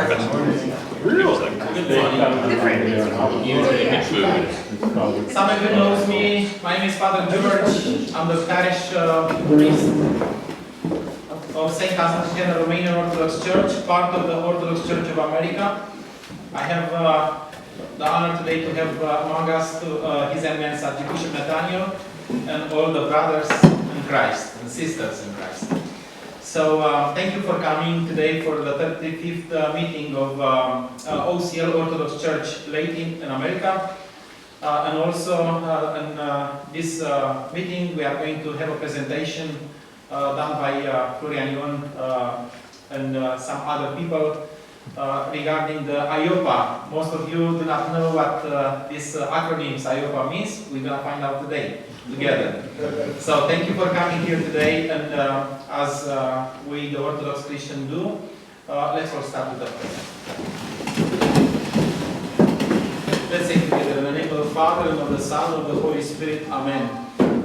Some of you knows me. My name is Father George. I'm the parish priest of St. Constantine Romanian Orthodox Church, part of the Orthodox Church of America. I have the honor today to have among us His Eminence Archbishop Nathaniel and all the brothers in Christ and sisters in Christ. So thank you for coming today for the 35th meeting of OCL Orthodox Church late in America. And also in this meeting we are going to have a presentation done by Florian Ion and some other people regarding the AIOPA. Most of you do not know what this acronym AIOPA means. We're going to find out today together. So thank you for coming here today, and as we the Orthodox Christian do, let's all start with the prayer. Let's say together in the name of the Father, and of the Son, and of the Holy Spirit. Amen.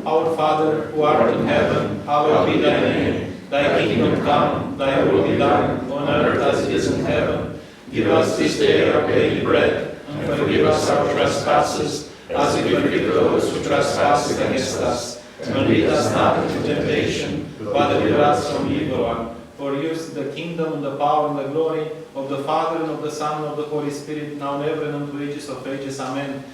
Our Father, who art in heaven, hallowed be thy name. Thy kingdom come, thy will be done, on earth as it is in heaven. Give us this day our daily bread, and forgive us our trespasses, as we forgive those who trespass against us. And lead us not into temptation, but deliver us from evil one. For yours is the kingdom, and the power, and the glory of the Father, and of the Son, and of the Holy Spirit, now and ever, and unto ages of ages. Amen.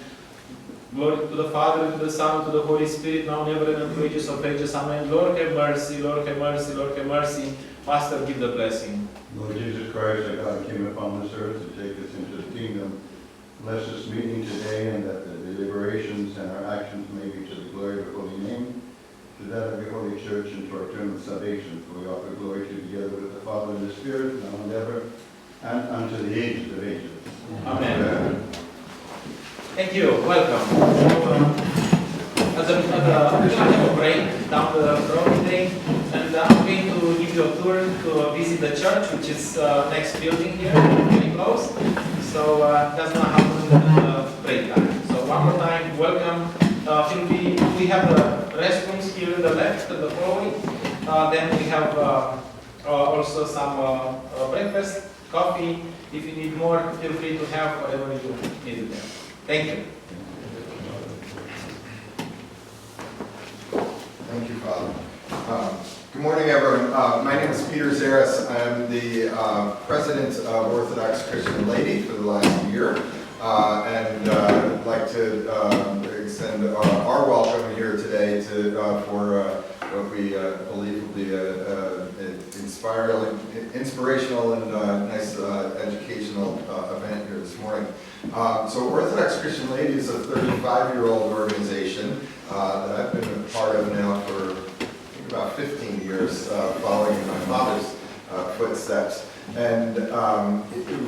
Glory to the Father, and to the Son, and to the Holy Spirit, now and ever, and unto ages of ages. Amen. Lord have mercy, Lord have mercy, Lord have mercy. Master, give the blessing. Lord Jesus Christ, our God, came upon this earth to take us into the kingdom. Bless this meeting today, and that the deliberations and our actions may be to the glory of your holy name, to that of your holy church, and to our eternal salvation. For we offer glory to you together with the Father and the Spirit, now and ever, and unto the ages of ages. Amen. Amen. Thank you. Welcome. So, we're going to have a break down the road today, and I'm going to give you a tour to visit the church, which is next building here, very close. So that's going to happen in the break time. So one more time, welcome. We have the restrooms here on the left, the following. Then we have also some breakfast, coffee. If you need more, feel free to have whatever you need there. Thank you. Thank you, Father. Good morning, everyone. My name is Peter Zaris. I'm the president of Orthodox Christian Laity for the last year. And I'd like to extend our welcome here today for what we believe will be an inspirational and nice educational event here this morning. So Orthodox Christian Laity is a 35-year-old organization that I've been a part of now for I think about 15 years, following in my father's footsteps. And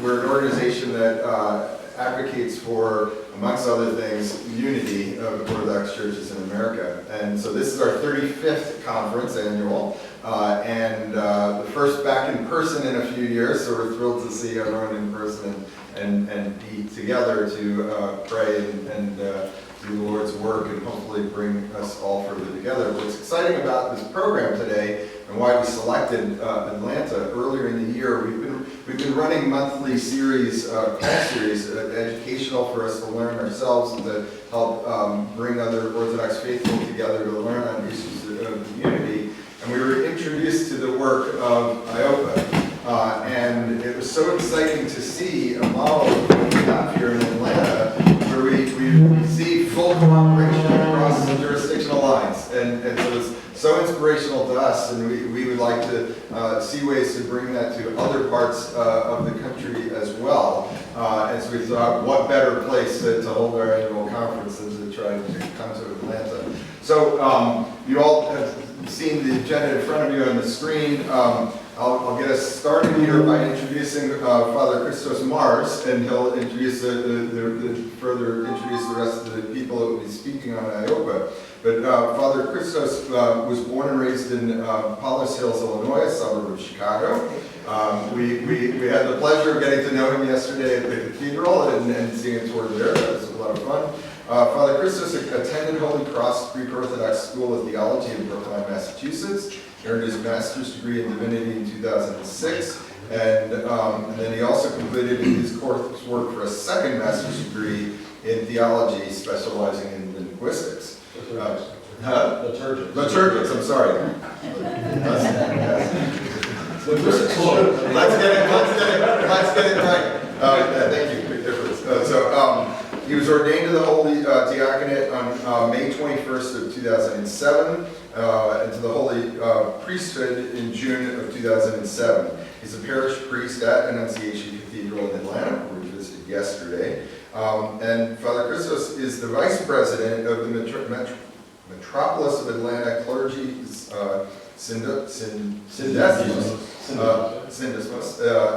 we're an organization that advocates for, amongst other things, unity of Orthodox churches in America. And so this is our 35th conference annual, and the first back in person in a few years, so we're thrilled to see everyone in person and be together to pray and do the Lord's work and hopefully bring us all further together. What's exciting about this program today and why we selected Atlanta earlier in the year, we've been running monthly series, call series, educational for us to learn ourselves and to help bring other Orthodox faithful together to learn on issues of unity. And we were introduced to the work of AIOPA. And it was so exciting to see a model that we have here in Atlanta where we see full cooperation across jurisdictional lines. And so it's so inspirational to us, and we would like to see ways to bring that to other parts of the country as well. And so we thought, what better place to hold our annual conference than to try to come to Atlanta. So you all have seen the agenda in front of you on the screen. I'll get us started here by introducing Father Christos Mars, and he'll introduce further introduce the rest of the people that will be speaking on AIOPA. But Father Christos was born and raised in Palos Hills, Illinois, a suburb of Chicago. We had the pleasure of getting to know him yesterday at the cathedral and seeing a tour there. That was a lot of fun. Father Christos attended Holy Cross Greek Orthodox School of Theology in Brookline, Massachusetts. Earned his master's degree in divinity in 2006, And then he also completed his coursework for a second master's degree in theology, specializing in linguistics. Liturgics, I'm sorry. Linguistics. Let's get it right. Thank you, big difference. He was ordained to the Holy Diaconate on May 21st of 2007, and to the Holy Priesthood in June of 2007. He's a parish priest at Annunciation Cathedral in Atlanta, where we visited yesterday. And Father Christos is the Vice President of the Metropolis of Atlanta Clergy Syndesmos,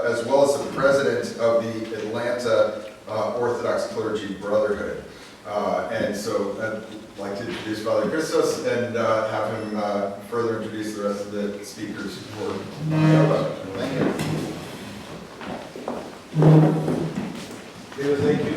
as well as the President of the Atlanta Orthodox Clergy Brotherhood. And so I'd like to introduce Father Christos and have him further introduce the rest of the speakers for AIOPA. Thank you. David, thank you.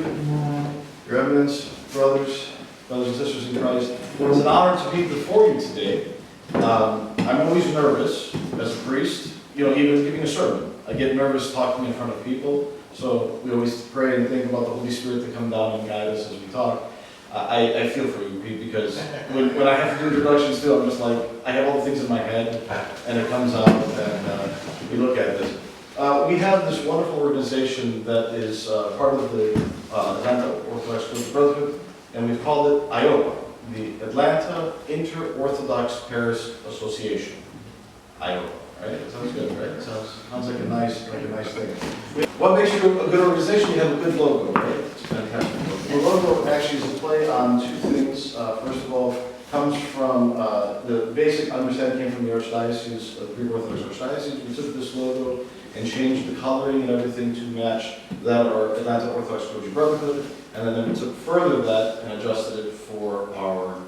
Your Eminence, brothers and sisters in Christ, it is an honor to be before you today. I'm always nervous as a priest, even giving a sermon. I get nervous talking in front of people, so we always pray and think about the Holy Spirit to come down and guide us as we talk. I feel for you, Pete, because when I have to do introductions too, I'm just like, I have all the things in my head, and it comes out, and we look at this. We have this wonderful organization that is part of the Atlanta Orthodox Clergy Brotherhood, and we've called it AIOPA, the Atlanta Inter-Orthodox Parish Association. AIOPA, right? That sounds good, right? It sounds like a nice thing. What makes you a good organization? You have a good logo, right? It's fantastic. The logo actually is a play on two things. First of all, comes from the basic understanding came from the Archdiocese, the Greek Orthodox Archdiocese. We took this logo and changed the coloring and everything to match that of our Atlanta Orthodox Clergy Brotherhood, and then we took further that and adjusted it for our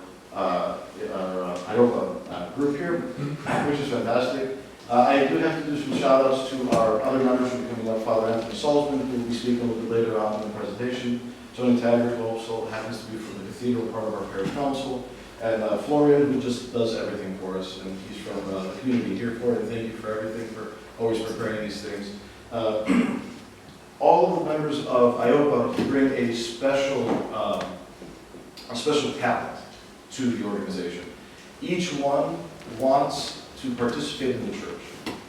AIOPA group here, which is fantastic. I do have to do some shout outs to our other members who are coming up, Father Anthony Salzman, who will be speaking a little bit later on in the presentation, Tony Taggart, who also happens to be from the Cathedral, part of our parish council, and Florian, who just does everything for us, and he's from the community here for it, and thank you for everything, for always preparing these things. All of the members of AIOPA bring a special talent to the organization. Each one wants to participate in the church.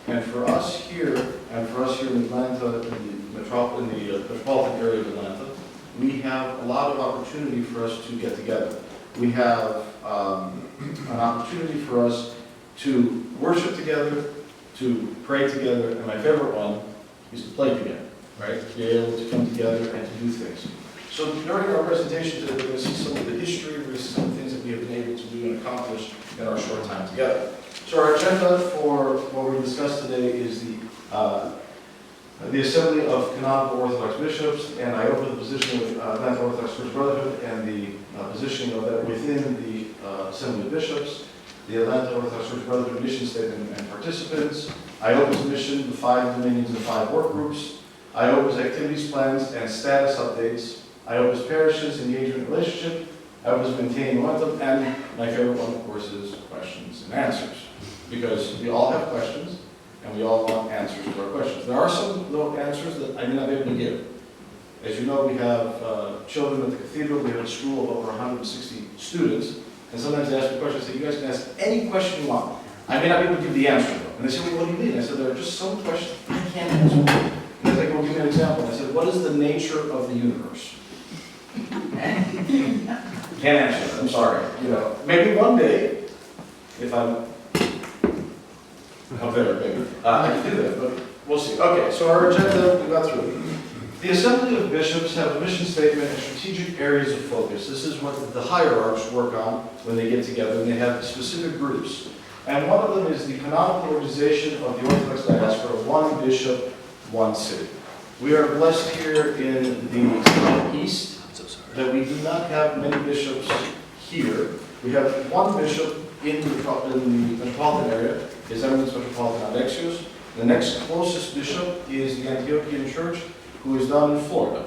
And for us here, in Atlanta, in the metropolitan area of Atlanta, we have a lot of opportunity for us to get together. We have an opportunity for us to worship together, to pray together, and my favorite one is to play together, right? To be able to come together and to do things. So during our presentation today, we're going to see some of the history, we're going to see some of the things that we have been able to do and accomplish in our short time together. So our agenda for what we discussed today is the Assembly of Canonical Orthodox Bishops, and AIOPA, the position of Atlanta Orthodox Church Brotherhood, and the positioning of that within the Assembly of Bishops, the Atlanta Orthodox Church Brotherhood mission statement and participants, AIOPA's mission, the 5 dominions and 5 work groups, AIOPA's activities plans and status updates, AIOPA's parishes, engagement relationship, AIOPA's maintaining momentum, and my favorite one, of course, is questions and answers. Because we all have questions, and we all want answers to our questions. There are some little answers that I may not be able to give. As you know, we have children at the cathedral, we have a school of over 160 students, and sometimes they ask me questions, I say, you guys can ask any question you want. I may not be able to give the answer though. And they say, well, what do you mean? I said, there are just some questions I can't answer. And they're like, well, give me an example. And I said, what is the nature of the universe? Can't answer that, I'm sorry. Maybe one day, if I'm better, maybe, I can do that, but we'll see. Okay, so our agenda, we got through it. The Assembly of Bishops have a mission statement and strategic areas of focus. This is what the hierarchs work on when they get together, and they have specific groups. And one of them is the canonical organization of the Orthodox diaspora, one bishop, one city. We are blessed here in the Southeast that we do not have many bishops here. We have one bishop in the metropolitan area, His Eminence Metropolitan Alexios. The next closest bishop is the Antiochian Church, who is down in Florida.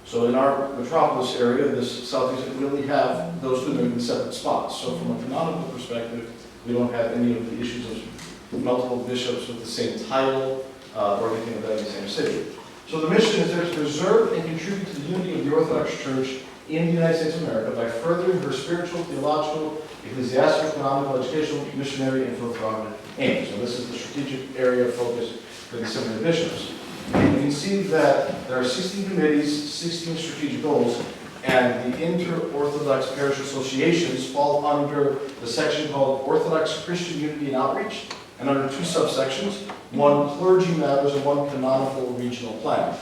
So in our metropolis area, this southeast, we only have those two in separate spots. So from a canonical perspective, we don't have any of the issues of multiple bishops with the same title or anything of that in the same city. So the mission is there to preserve and contribute to the unity of the Orthodox Church in the United States of America by furthering her spiritual, theological, ecclesiastical, economical, educational, missionary, and philanthropic aims. So this is the strategic area of focus for the seminary bishops. And you can see that there are 16 committees, 16 strategic goals, and the inter-Orthodox parish associations fall under the section called Orthodox Christian Unity and Outreach, and under two subsections, one clergy matters and one canonical regional planning.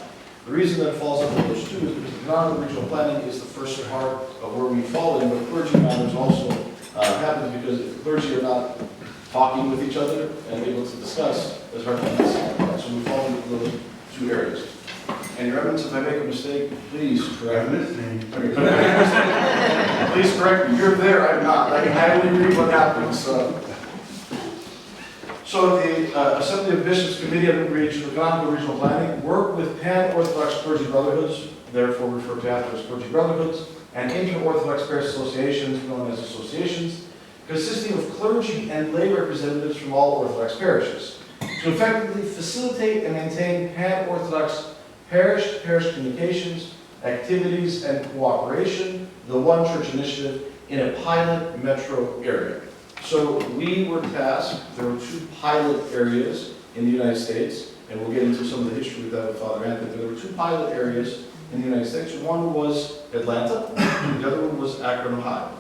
The reason that falls under those two is because the canonical regional planning is the first part of where we fall in, but clergy matters also happens because if the clergy are not talking with each other and able to discuss, it's hard to understand. So we fall into those two areas. And your evidence, if I make a mistake, please correct me. Please correct me. You're there, I'm not. I only read what happens. So the Assembly of Bishops Committee on Regional, Canonical Regional Planning work with pan-Orthodox clergy brotherhoods, therefore referred to after as clergy brotherhoods, and inter-Orthodox parish associations, known as associations, consisting of clergy and lay representatives from all Orthodox parishes, to effectively facilitate and maintain pan-Orthodox parish-to-parish communications, activities, and cooperation, the One Church Initiative, in a pilot metro area. So we were tasked, there were two pilot areas in the United States, and we'll get into some of the history of that with Father Anthony. There were two pilot areas in the United States. One was Atlanta, the other one was Akron, Ohio.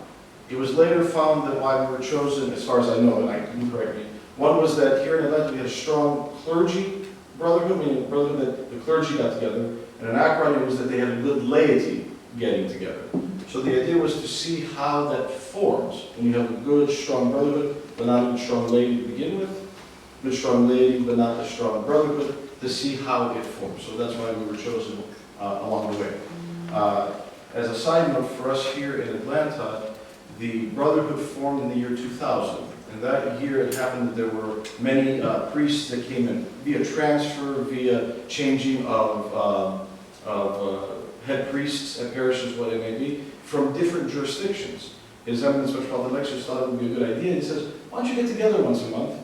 It was later found that why we were chosen, as far as I know, and I can correct me, one was that here in Atlanta we had a strong clergy brotherhood, meaning a brotherhood that the clergy got together, and in Akron it was that they had a good laity getting together. So the idea was to see how that forms when you have a good, strong brotherhood, but not a good, strong laity to begin with, good, strong laity, but not a strong brotherhood, to see how it forms. So that's why we were chosen along the way. As a side note, for us here in Atlanta, the brotherhood formed in the year 2000. And that year it happened that there were many priests that came in via transfer, via changing of head priests at parishes, what it may be, from different jurisdictions. His Eminence Metropolitan Lectures thought it would be a good idea. He says, why don't you get together once a month,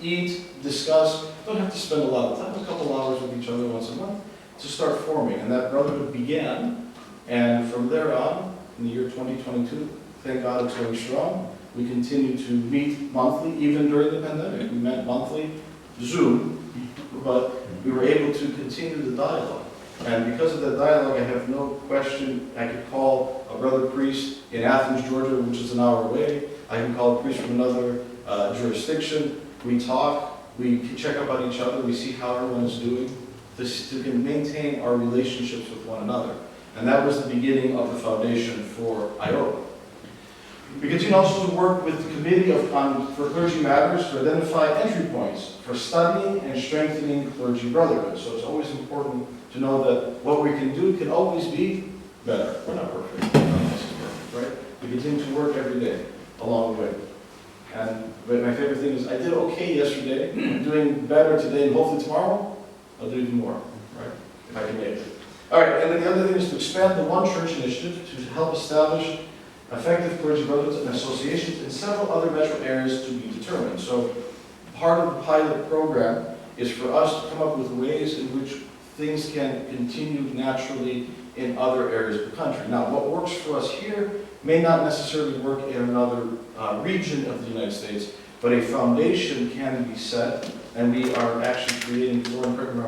eat, discuss, don't have to spend a lot of time, a couple hours with each other once a month, to start forming. And that brotherhood began, and from there on, in the year 2022, thank God it's going strong. We continue to meet monthly, even during the pandemic. We met monthly, Zoom, but we were able to continue the dialogue. And because of that dialogue, I have no question, I could call a brother priest in Athens, Georgia, which is an hour away. I can call a priest from another jurisdiction. We talk, we check up on each other, we see how everyone is doing, to maintain our relationships with one another. And that was the beginning of the foundation for AIOPA. We continue also to work with the Committee for Clergy Matters to identify entry points for studying and strengthening clergy brotherhood. So it's always important to know that what we can do can always be better. We're not perfect. None of us is perfect, right? We continue to work every day along the way. And my favorite thing is I did okay yesterday, I'm doing better today, and hopefully tomorrow I'll do even more, right? If I can make it. All right, and then the other thing is to expand the One Church Initiative to help establish effective clergy brotherhoods and associations in several other metro areas to be determined. So part of the pilot program is for us to come up with ways in which things can continue naturally in other areas of the country. Now, what works for us here may not necessarily work in another region of the United States, but a foundation can be set, and we are actually creating,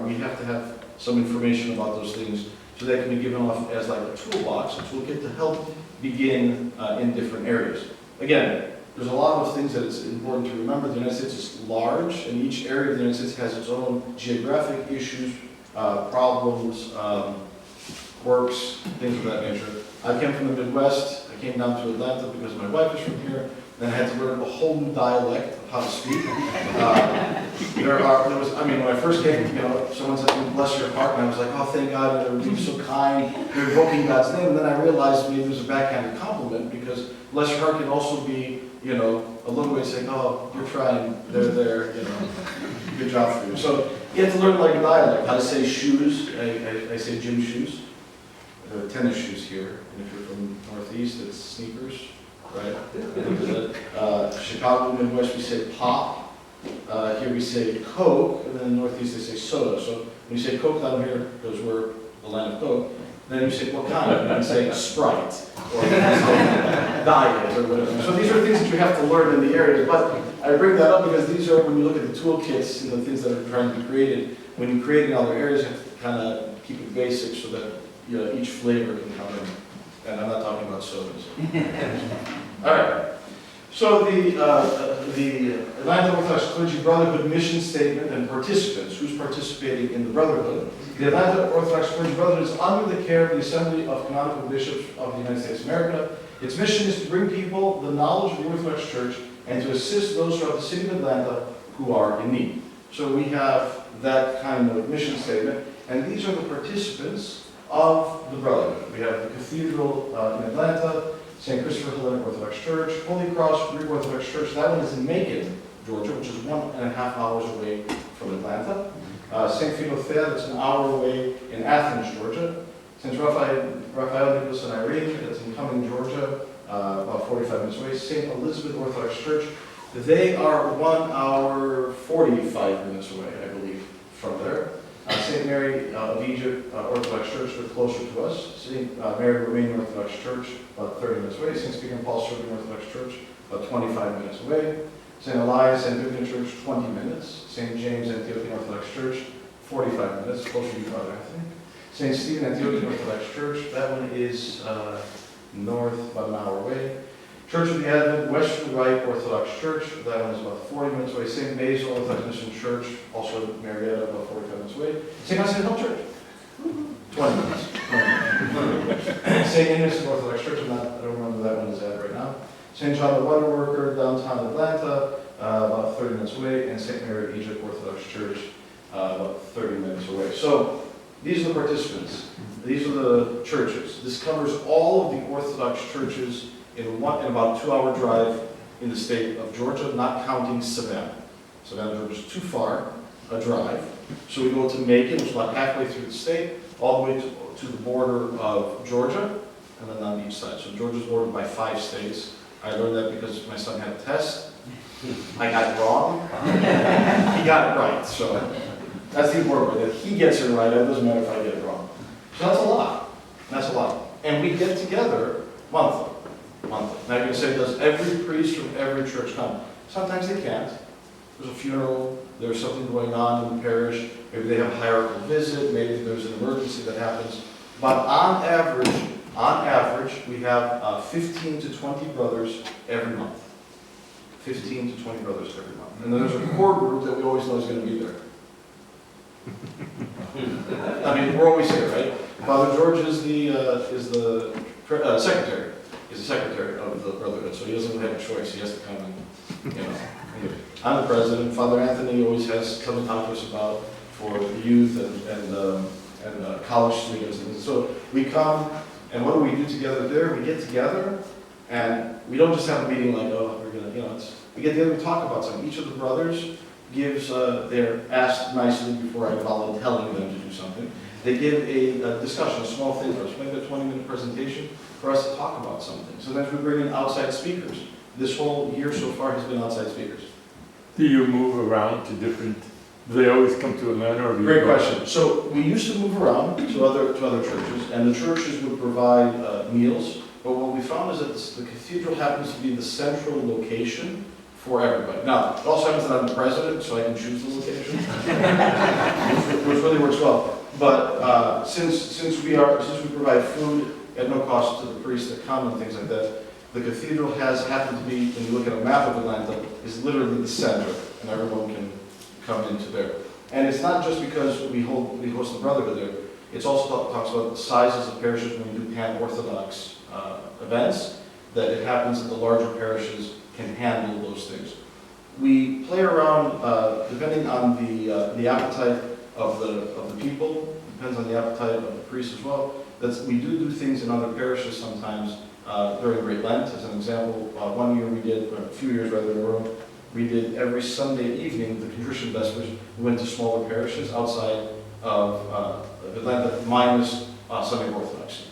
we have to have some information about those things so that can be given off as like a toolbox, a toolkit to help begin in different areas. Again, there's a lot of things that it's important to remember. The United States is large, and each area of the United States has its own geographic issues, problems, quirks, things of that nature. I came from the Midwest. I came down to Atlanta because my wife is from here. Then I had to learn a whole new dialect of how to speak. When I first came, someone said, bless your heart, and I was like, oh, thank God, you're so kind, you're invoking God's name. And then I realized maybe it was a backhanded compliment because bless your heart can also be, a little way saying, oh, you're trying, they're there, good job for you. So you have to learn like dialect, how to say shoes. I say gym shoes. There are tennis shoes here, and if you're from Northeast, it's sneakers, right? Chicago, Midwest, we say pop. Here we say Coke, and then in the Northeast they say soda. So when you say Coke down here, because we're the land of Coke, then you say what kind? You can say Sprite, or you can say Diet, or whatever. So these are things that you have to learn in the areas. But I bring that up because these are, when you look at the toolkits and the things that are trying to be created, when you create in other areas, you have to kind of keep it basic so that each flavor can come in. And I'm not talking about sodas. All right. So the Atlanta Orthodox Clergy Brotherhood mission statement and participants, who's participating in the Brotherhood. The Atlanta Orthodox Clergy Brotherhood is under the care of the Assembly of Canonical Bishops of the United States of America. Its mission is to bring people the knowledge of the Orthodox Church and to assist those throughout the city of Atlanta who are in need. So we have that kind of mission statement, and these are the participants of the Brotherhood. We have the Cathedral in Atlanta, St. Christopher Hellenic Orthodox Church, Holy Cross Greek Orthodox Church. That one is in Macon, Georgia, which is 1.5 hours away from Atlanta. St. Philothea, that's an hour away in Athens, Georgia. St. Raphael, Nicholas, and Irene, that's in Cumming, Georgia, about 45 minutes away. St. Elizabeth Orthodox Church, they are 1 hour 45 minutes away, I believe, from there. St. Mary of Egypt Orthodox Church, they're closer to us. St. Mary Romanian Orthodox Church, about 30 minutes away. St. Stephen and Paul Serbian Orthodox Church, about 25 minutes away. St. Elias and Vivian Church, 20 minutes. St. James Antiochian Orthodox Church, 45 minutes, closer to you, Father Anthony. St. Stephen Antiochian Orthodox Church, that one is north, about an hour away. Church of the Advent, Western Rite Orthodox Church, that one is about 40 minutes away. St. Basil Orthodox Mission Church, also in Marietta, about 45 minutes away. St. Vincent Hill Church, 20 minutes. St. Innocent Orthodox Church, I don't remember that one is at right now. St. John the Wonder Worker, downtown Atlanta, about 30 minutes away. And St. Mary Egypt Orthodox Church, about 30 minutes away. So these are the participants. These are the churches. This covers all of the Orthodox churches in about a 2-hour drive in the state of Georgia, not counting Savannah. Savannah, Georgia is too far a drive. So we go to Macon, which is about halfway through the state, all the way to the border of Georgia, and then on each side. So Georgia's bordered by 5 states. I learned that because my son had a test. I got it wrong. He got it right. So that's the important part, that he gets it right. It doesn't matter if I get it wrong. So that's a lot. That's a lot. And we get together monthly. Now you're going to say, does every priest from every church come? Sometimes they can't. There's a funeral, there's something going on in the parish, maybe they have a hierarchical visit, maybe there's an emergency that happens. But on average, we have 15 to 20 brothers every month. 15 to 20 brothers every month. And then there's a core group that we always know is going to be there. I mean, we're always here, right? Father George is the secretary. He's the secretary of the Brotherhood, so he doesn't have a choice. He has to come and, Anyway, I'm the president. Father Anthony always has something to talk to us about for the youth and college students. And so we come, and what do we do together there? We get together, and we don't just have a meeting like, oh, we're going to, we get together and talk about something. Each of the brothers gives, they're asked nicely before I volunteer telling them to do something. They give a discussion, a small thing for us, maybe a 20-minute presentation for us to talk about something. Sometimes we bring in outside speakers. This whole year so far has been outside speakers. Do you move around to different, do they always come to Atlanta or do you Great go? question. So we used to move around to other churches, and the churches would provide meals, but what we found is that the cathedral happens to be the central location for everybody. Now, it also happens that I'm the president, so I can choose the location, which really works well. But since we provide food at no cost to the priests that come and things like that, the cathedral has happened to be, when you look at a map of Atlanta, is literally the center, and everyone can come into there. And it's not just because we host the Brotherhood there. It's also talks about the sizes of parishes when we do pan-Orthodox events, that it happens that the larger parishes can handle those things. We play around depending on the appetite of the people, depends on the appetite of the priests as well. We do things in other parishes sometimes during Great Lent. As an example, one year we did, or a few years rather in a row, we did every Sunday evening, the Contrition Vespers, we went to smaller parishes outside of Atlanta, minus Sunday Orthodoxy.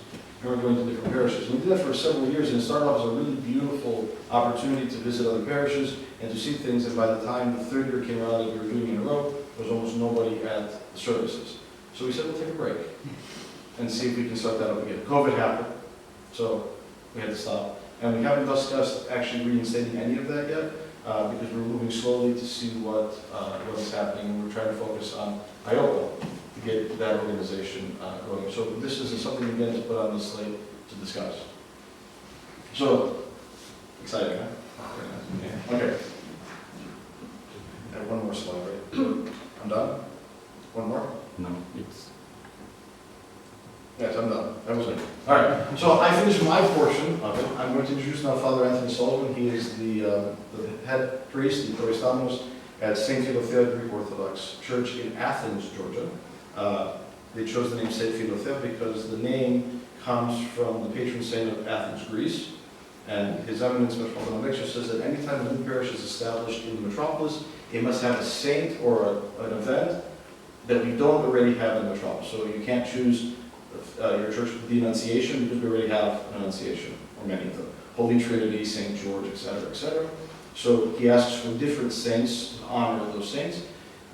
and we're going to different parishes. And we did that for several years, and it started off as a really beautiful opportunity to visit other parishes and to see things, and by the time the third year came around that we were doing it in a row, there was almost nobody at the services. So we said, we'll take a break and see if we can start that up again. COVID happened, so we had to stop. And we haven't discussed actually reinstating any of that yet, because we're moving slowly to see what is happening. We're trying to focus on AIOPA to get that organization going. So this is something, again, to put on the slate to discuss. So, exciting, huh? Okay. I have one more slide, right? I'm done? One more? No, it's. Yes, I'm done. That was it. All right. So I finished my portion of it. I'm going to introduce now Father Anthony Sullivan. He is the head priest, the Proistamos, at St. Philothea Greek Orthodox Church in Athens, Georgia. They chose the name St. Philothea because the name comes from the patron saint of Athens, Greece. And His Eminence Metropolitan Alexius says that anytime a new parish is established in the metropolis, it must have a saint or an event that we don't already have in the metropolis. So you can't choose your church with the Annunciation because we already have an Annunciation, or many of them. Holy Trinity, St. George, etc., etc. So he asks for different saints to honor those saints.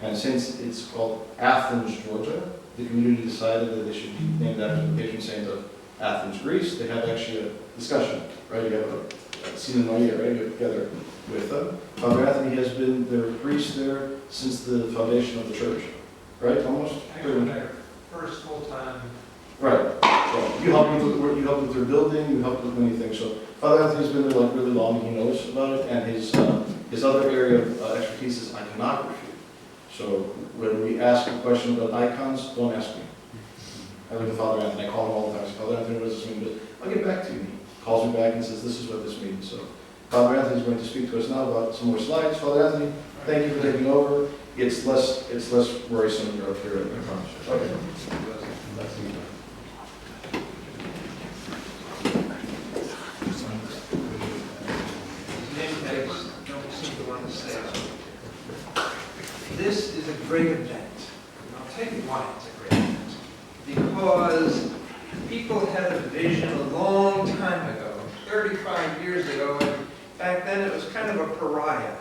And since it's called Athens, Georgia, the community decided that they should be named after the patron saint of Athens, Greece. They had actually a discussion, right? You have a synonoia, right? You get together with them. Father Anthony has been their priest there since the foundation of the church, right? Almost? First full-time. Right. So you helped with their building, you helped with many things. So Father Anthony's been there like really long, he knows about it, and his other area of expertise is iconography. So when we ask a question about icons, don't ask me. I look at Father Anthony, I call him all the time. I say, Father Anthony, what does this mean? But I'll get back to you. He calls me back and says, this is what this means. So Father Anthony is going to speak to us now about some more slides. Father Anthony, thank you for taking over. It's less worrisome up here, I promise. Okay. Don't seem to want to say it. This is a great event. And I'll tell you why it's a great event. Because people had a vision a long time ago, 35 years ago, and back then it was kind of a pariah,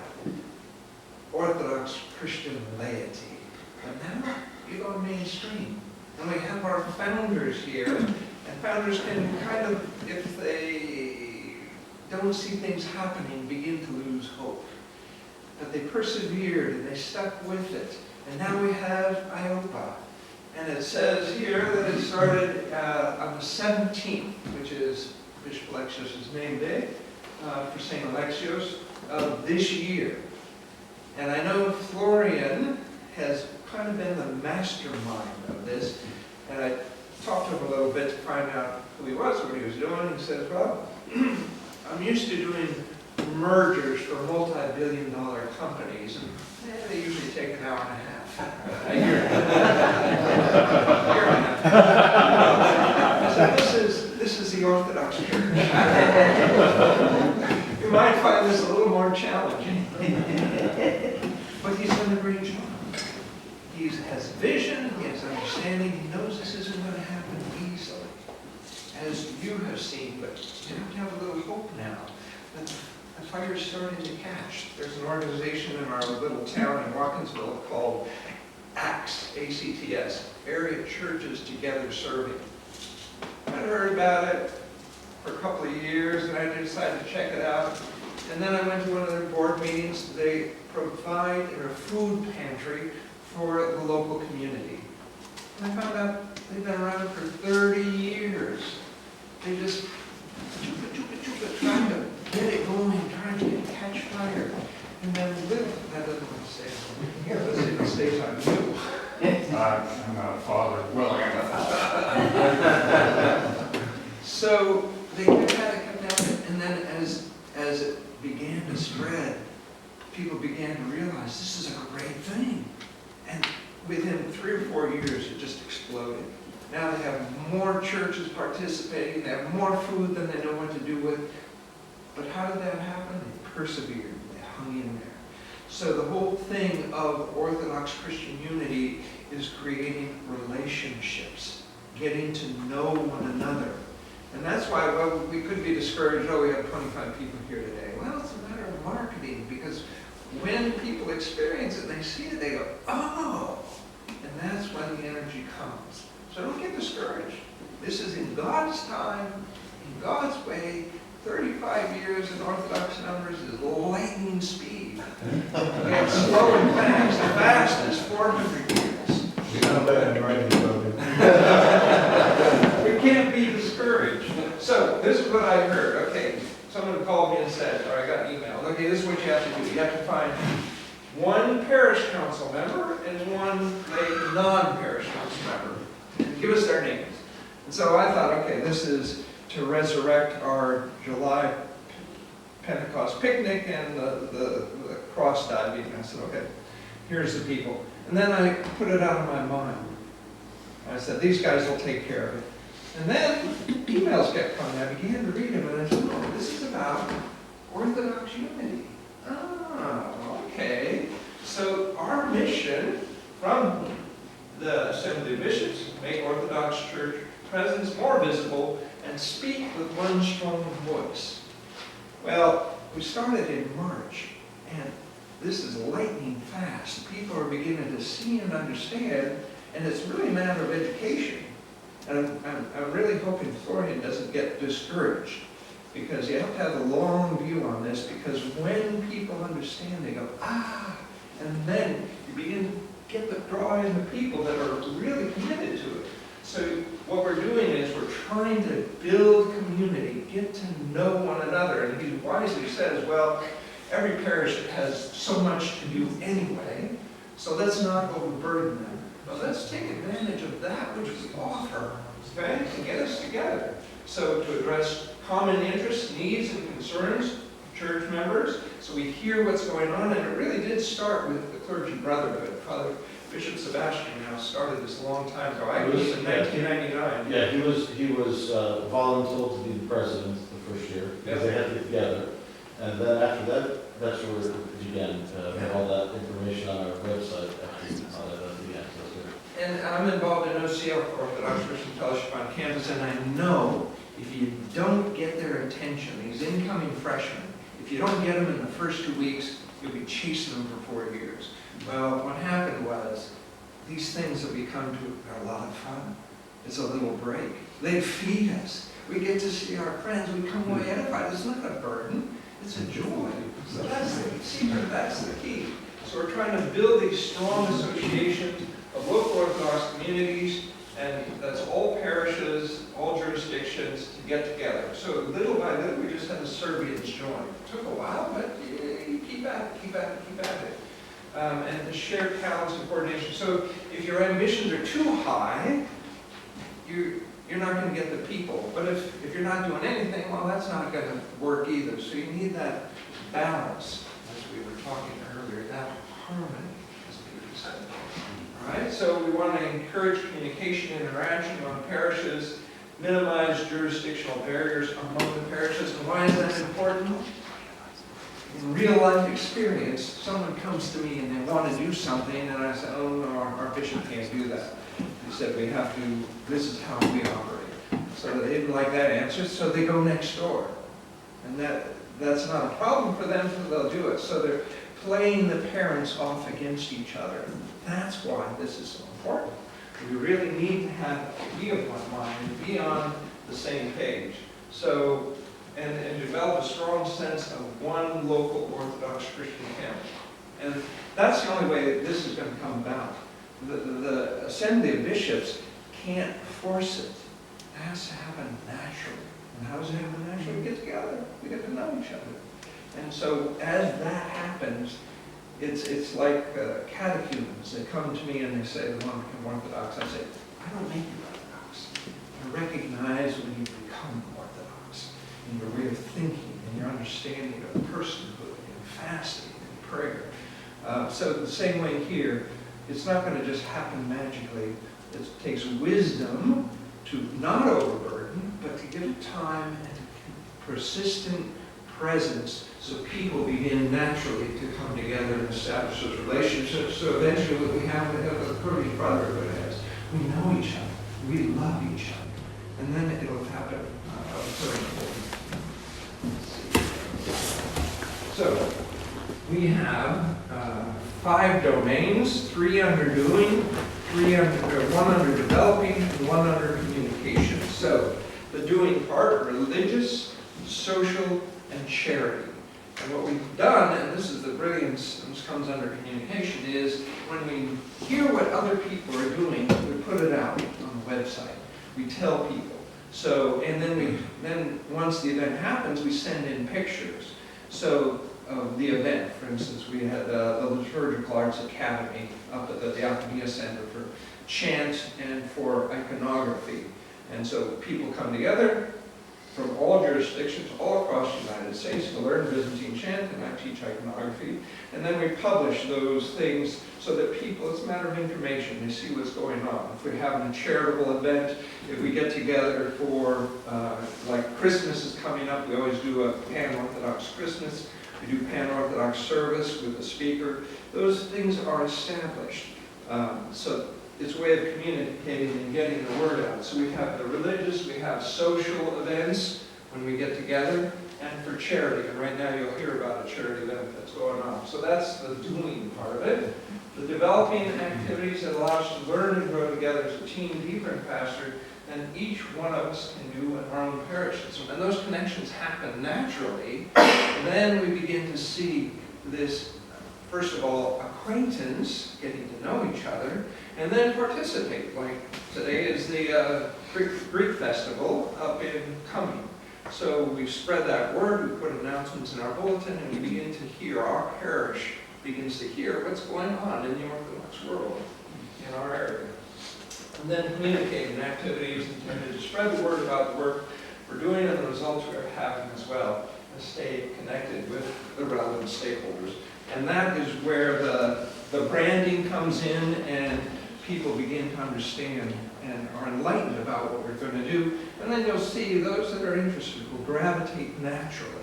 Orthodox Christian laity. But now you go mainstream. And we have our founders here, and founders can kind of, if they don't see things happening, begin to lose hope. But they persevered and they stuck with it. And now we have AIOPA. And it says here that it started on the 17th, which is Bishop Alexios' name day, for St. Alexios of this year. And I know Florian has kind of been the mastermind of this. And I talked to him a little bit to find out who he was, what he was doing. He said, well, I'm used to doing mergers for multi-billion-dollar companies, and they usually take an hour and a half. A year and a half. So this is the Orthodox Church. You might find this a little more challenging. But he's done a great job. He has vision, he has understanding, he knows this isn't going to happen easily, as you have seen, but you have to have a little hope now. The fire's starting to catch. There's an organization in our little town in Watkinsville called ACTS, A-C-T-S, Area Churches Together Serving. I'd heard about it for a couple of years, and I decided to check it out. And then I went to one of their board meetings. They provide a food pantry for the local community. And I found out they've been around for 30 years. They just trying to get it going, trying to catch fire. And then that doesn't want to say something. Here, let's see if it stays on you. I'm not a father. Well, so they kept at it, and then as it began to spread, people began to realize this is a great thing. And within 3 or 4 years, it just exploded. Now they have more churches participating, they have more food than they know what to do with. But how did that happen? They persevered, they hung in there. So the whole thing of Orthodox Christian unity is creating relationships, getting to know one another. And that's why, well, we could be discouraged, oh, we have 25 people here today. Well, it's a matter of marketing, because when people experience it, they see it, they go, oh, and that's when the energy comes. So don't get discouraged. This is in God's time, in God's way. 35 years in Orthodox numbers is lightning speed. It's slow and fast. The fast is 400 years. You're not bad in writing, brother. We can't be discouraged. So this is what I heard. Okay, someone called me and said, or I got an email. Okay, this is what you have to do. You have to find one parish council member and one lay non-parish council member. Give us their names. And so I thought, okay, this is to resurrect our July Pentecost picnic and the cross diving. I said, okay, here's the people. And then I put it out of my mind. I said, these guys will take care of it. And then emails kept coming. I began to read them, and I said, oh, this is about Orthodox unity. Oh, okay. So our mission from the Assembly of Bishops, make Orthodox Church presence more visible and speak with one strong voice. Well, we started in March, and this is lightning fast. People are beginning to see and understand, and it's really a matter of education. And I'm really hoping Florian doesn't get discouraged, because you have to have a long view on this, because when people understand, they go, ah, and then you begin to get the draw in the people that are really committed to it. So what we're doing is we're trying to build community, get to know one another. And he wisely says, well, every parish has so much to do anyway, so let's not overburden them. But let's take advantage of that which we offer, okay, and get us together. So to address common interests, needs, and concerns of church members, so we hear what's going on. And it really did start with the clergy brotherhood. Father Bishop Sebastian now started this a long time ago. I was in 1999. Yeah, he was voluntold to be the president the first year, because they had to get together. And then after that, that's where it began. We have all that information on our website. And I'm involved in OCL, Orthodox Christian Fellowship on campus, and I know if you don't get their attention, these incoming freshmen, if you don't get them in the first 2 weeks, you'll be chasing them for 4 years. Well, what happened was, these things have become a lot of fun. It's a little break. They feed us. We get to see our friends. We come away edified. It's not a burden. It's a joy. So that's the secret. That's the key. So we're trying to build these strong associations of local Orthodox communities, and that's all parishes, all jurisdictions to get together. So little by little, we just had the Serbians join. It took a while, but you keep at it, keep at it, keep at it. And to share talents and coordination. So if your ambitions are too high, you're not going to get the people. But if you're not doing anything, well, that's not going to work either. So you need that balance, as we were talking earlier, that harmony, as Peter said. All right, so we want to encourage communication, interaction among parishes, minimize jurisdictional barriers among the parishes. And why is that important? In real life experience, someone comes to me and they want to do something, and I say, oh no, our bishop can't do that. He said, we have to, this is how we operate. So they didn't like that answer, so they go next door. And that's not a problem for them, so they'll do it. So they're playing the parents off against each other. That's why this is so important. We really need to be of one mind and be on the same page. So, and develop a strong sense of one local Orthodox Christian family. And that's the only way that this is going to come about. The Assembly of Bishops can't force it. It has to happen naturally. And how does it happen naturally? We get together. We get to know each other. And so as that happens, it's like catechumens. They come to me and they say they want to become Orthodox. I say, I don't make you Orthodox. I recognize when you become Orthodox in your way of thinking and your understanding of personhood and fasting and prayer. So the same way here, it's not going to just happen magically. It takes wisdom to not overburden, but to give time and persistent presence so people begin naturally to come together and establish those relationships. So eventually what we have with the clergy brotherhood is we know each other, we love each other, and then it'll happen. So we have 5 domains, 3 under doing, 1 under developing, and 1 under communication. So the doing part, religious, social, and charity. And what we've done, and this is the brilliance, and this comes under communication, is when we hear what other people are doing, we put it out on the website. We tell people. So, and then once the event happens, we send in pictures. So of the event, for instance, we had the Liturgical Arts Academy up at the Alchemia Center for chant and for iconography. And so people come together from all jurisdictions all across the United States to learn Byzantine chant, and I teach iconography. And then we publish those things so that people, it's a matter of information, they see what's going on. If we're having a charitable event, if we get together for, like Christmas is coming up, we always do a Pan-Orthodox Christmas. We do Pan-Orthodox service with a speaker. Those things are established. So it's a way of communicating and getting the word out. So we have the religious, we have social events when we get together, and for charity. And right now you'll hear about a charity event that's going on. So that's the doing part of it. The developing activities that allow us to learn and grow together as a team, deeper and faster, than each one of us can do in our own parishes. And those connections happen naturally. And then we begin to see this, first of all, acquaintance, getting to know each other, and then participate. Like today is the Greek festival up in Cumming. So we've spread that word, we put announcements in our bulletin, and we begin to hear, our parish begins to hear what's going on in the Orthodox world, in our area. And then communicating activities intended to spread the word about the work we're doing and the results we're having as well, and stay connected with the relevant stakeholders. And that is where the branding comes in, and people begin to understand and are enlightened about what we're going to do. And then you'll see those that are interested will gravitate naturally.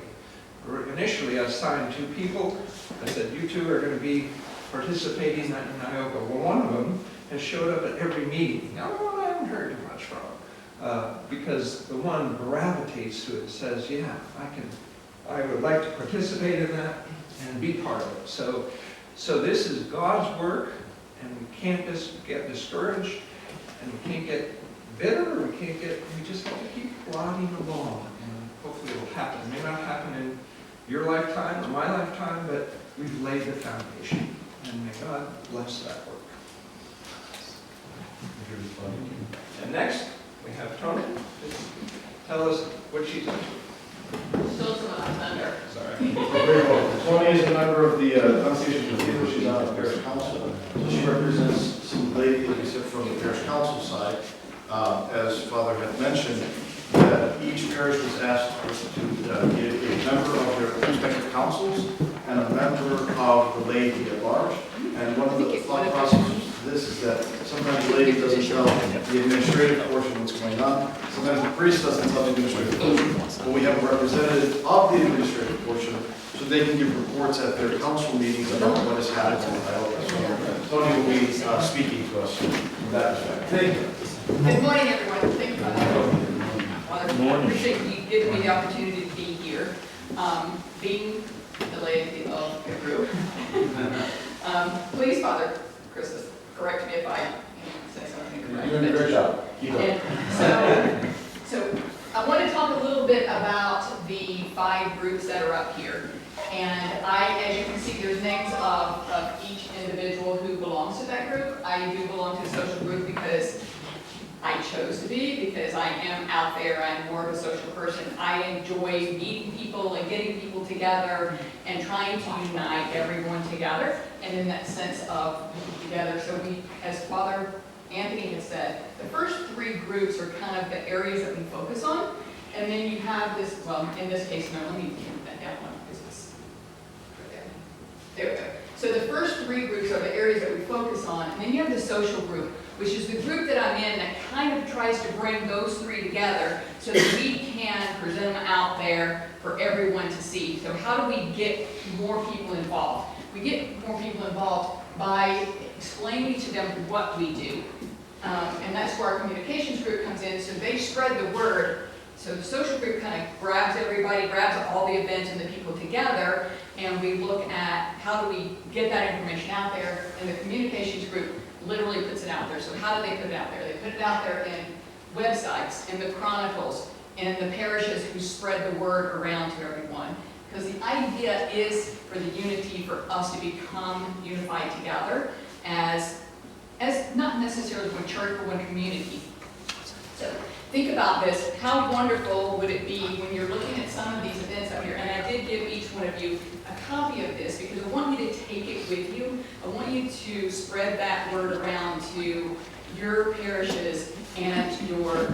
Initially, I assigned 2 people. I said, you 2 are going to be participating in AIOPA. Well, one of them has showed up at every meeting. Now, I haven't heard too much from, because the one gravitates to it and says, yeah, I would like to participate in that and be part of it. So this is God's work, and we can't just get discouraged, and we can't get bitter, we just have to keep plodding along, and hopefully it will happen. It may not happen in your lifetime or my lifetime, but we've laid the foundation, and may God bless that work. And next, we have Tony. Tell us what she's up to. Still some thunder. Sorry. Very well. Tony is a member of the Constitution Cathedral. She's on the parish council. So she represents some ladies, like you said, from the parish council side. As Father had mentioned, that each parish was asked to get a member of their respective councils and a member of the laity at large. And one of the thought processes to this is that sometimes the laity doesn't tell the administrative portion what's going on. Sometimes the priest doesn't tell the administrative portion. But we have a representative of the administrative portion so they can give reports at their council meetings about what has happened. So Tony will be speaking to us from that respect. Thank you. Good morning, everyone. Thank you for that. Good morning. I appreciate you giving me the opportunity to be here. Being the lady of the group. Please, Father Christus, correct me if I say something correct. You're doing a great job. Keep going. So I want to talk a little bit about the 5 groups that are up here. And as you can see, there's names of each individual who belongs to that group. I do belong to a social group because I chose to be, because I am out there. I'm more of a social person. I enjoy meeting people and getting people together and trying to unite everyone together, and in that sense of together. So we, as Father Anthony has said, the first 3 groups are kind of the areas that we focus on, and then you have this, well, in this case, no, let me turn that down one because it's right there. There we go. So the first 3 groups are the areas that we focus on, and then you have the social group, which is the group that I'm in that kind of tries to bring those 3 together so that we can present them out there for everyone to see. So how do we get more people involved? We get more people involved by explaining to them what we do. And that's where our communications group comes in, so they spread the word. So the social group kind of grabs everybody, grabs all the events and the people together, and we look at how do we get that information out there, and the communications group literally puts it out there. So how do they put it out there? They put it out there in websites, in the chronicles, in the parishes who spread the word around to everyone. Because the idea is for the unity, for us to become unified together as not necessarily one church, but one community. So think about this. How wonderful would it be when you're looking at some of these events out here, and I did give each one of you a copy of this because I want you to take it with you. I want you to spread that word around to your parishes and your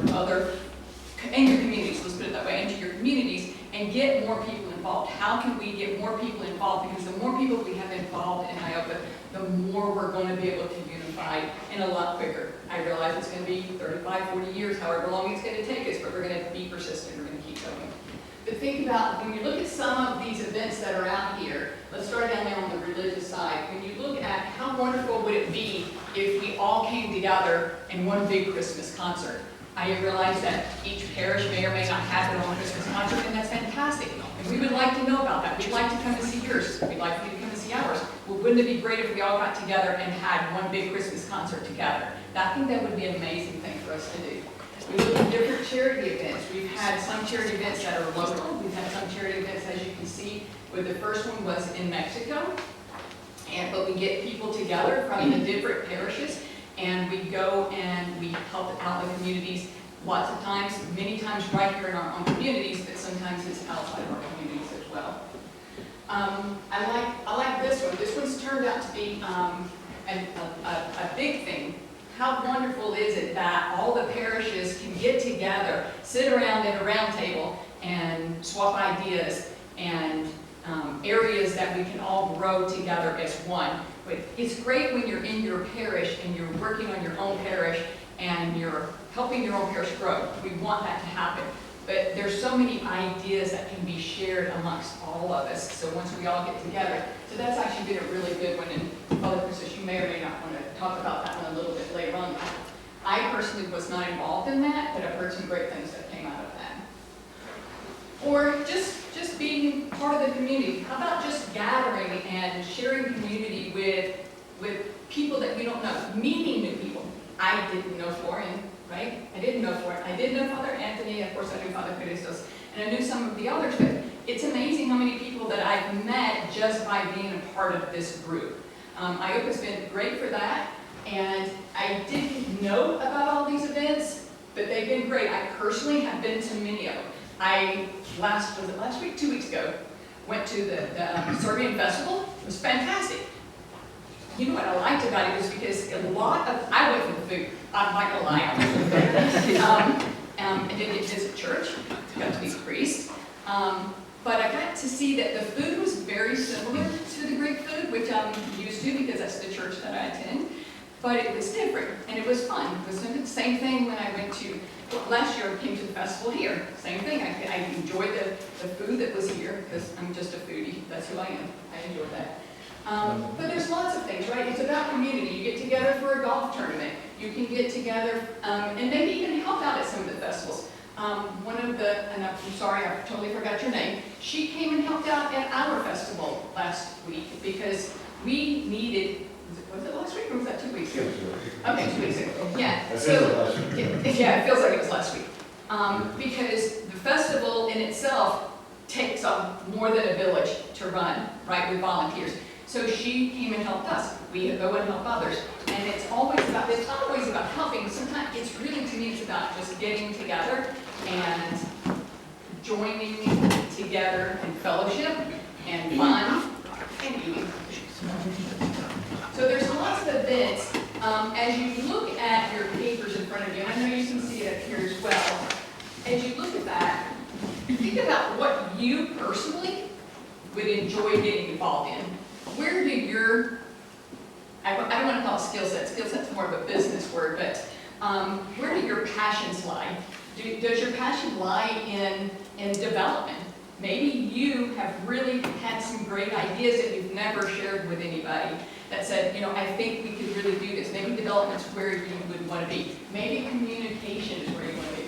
communities, let's put it that way, into your communities, and get more people involved. How can we get more people involved? Because the more people we have involved in AIOPA, the more we're going to be able to unify and a lot quicker. I realize it's going to be 35, 40 years, however long it's going to take us, but we're going to be persistent, we're going to keep going. But think about, when you look at some of these events that are out here, let's start down there on the religious side. When you look at how wonderful would it be if we all came together in one big Christmas concert. I realize that each parish may or may not have their own Christmas concert, and that's fantastic. And we would like to know about that. We'd like to come and see yours. We'd like for you to come and see ours. Well, wouldn't it be great if we all got together and had one big Christmas concert together? I think that would be an amazing thing for us to do. We look at different charity events. We've had some charity events that are local. We've had some charity events, as you can see, where the first one was in Mexico. But we get people together from the different parishes, and we go and we help out the communities lots of times, many times right here in our own communities, but sometimes it's outside of our communities as well. I like this one. This one's turned out to be a big thing. How wonderful is it that all the parishes can get together, sit around at a round table, and swap ideas and areas that we can all grow together as one. But it's great when you're in your parish and you're working on your own parish and you're helping your own parish grow. We want that to happen. But there's so many ideas that can be shared amongst all of us. So once we all get together, so that's actually been a really good one. And Father Chris, you may or may not want to talk about that one a little bit later on. I personally was not involved in that, but I've heard some great things that came out of that. Or just being part of the community. How about just gathering and sharing community with people that you don't know, meeting new people. I didn't know Florian, right? I didn't know Florian. I did know Father Anthony, of course I knew Father Christos, and I knew some of the others, but it's amazing how many people that I've met just by being a part of this group. AIOPA's been great for that, and I didn't know about all these events, but they've been great. I personally have been to many of them. Was it last week? 2 weeks ago, went to the Serbian Festival. It was fantastic. You know what I liked about it was because I went for the food. I'm not gonna lie, I went for the food. I did get to visit church, got to be a priest. But I got to see that the food was very similar to the Greek food, which I'm used to because that's the church that I attend. But it was different, and it was fun. It was the same thing when I went to, last year I came to the festival here. Same thing, I enjoyed the food that was here, because I'm just a foodie, that's who I am. I enjoyed that. But there's lots of things, right? It's about community. You get together for a golf tournament. You can get together and maybe even help out at some of the festivals. And I'm sorry, I totally forgot your name. She came and helped out at our festival last week because we needed, was it last week or was that 2 weeks ago? Okay, 2 weeks ago. Yeah. It feels like last week. Yeah, it feels like it was last week. Because the festival in itself takes up more than a village to run, right, with volunteers. So she came and helped us. We go and help others. And it's not always about helping. Sometimes it's really, to me, it's about just getting together and joining together in fellowship and fun and eating. So there's lots of events. As you look at your papers in front of you, and I know you can see it up here as well, as you look at that, think about what you personally would enjoy getting involved in. Where do your, I don't want to call it skill set's more of a business word, but where do your passions lie? Does your passion lie in development? Maybe you have really had some great ideas that you've never shared with anybody that said, you know, I think we could really do this. Maybe development's where you would want to be. Maybe communication is where you want to be.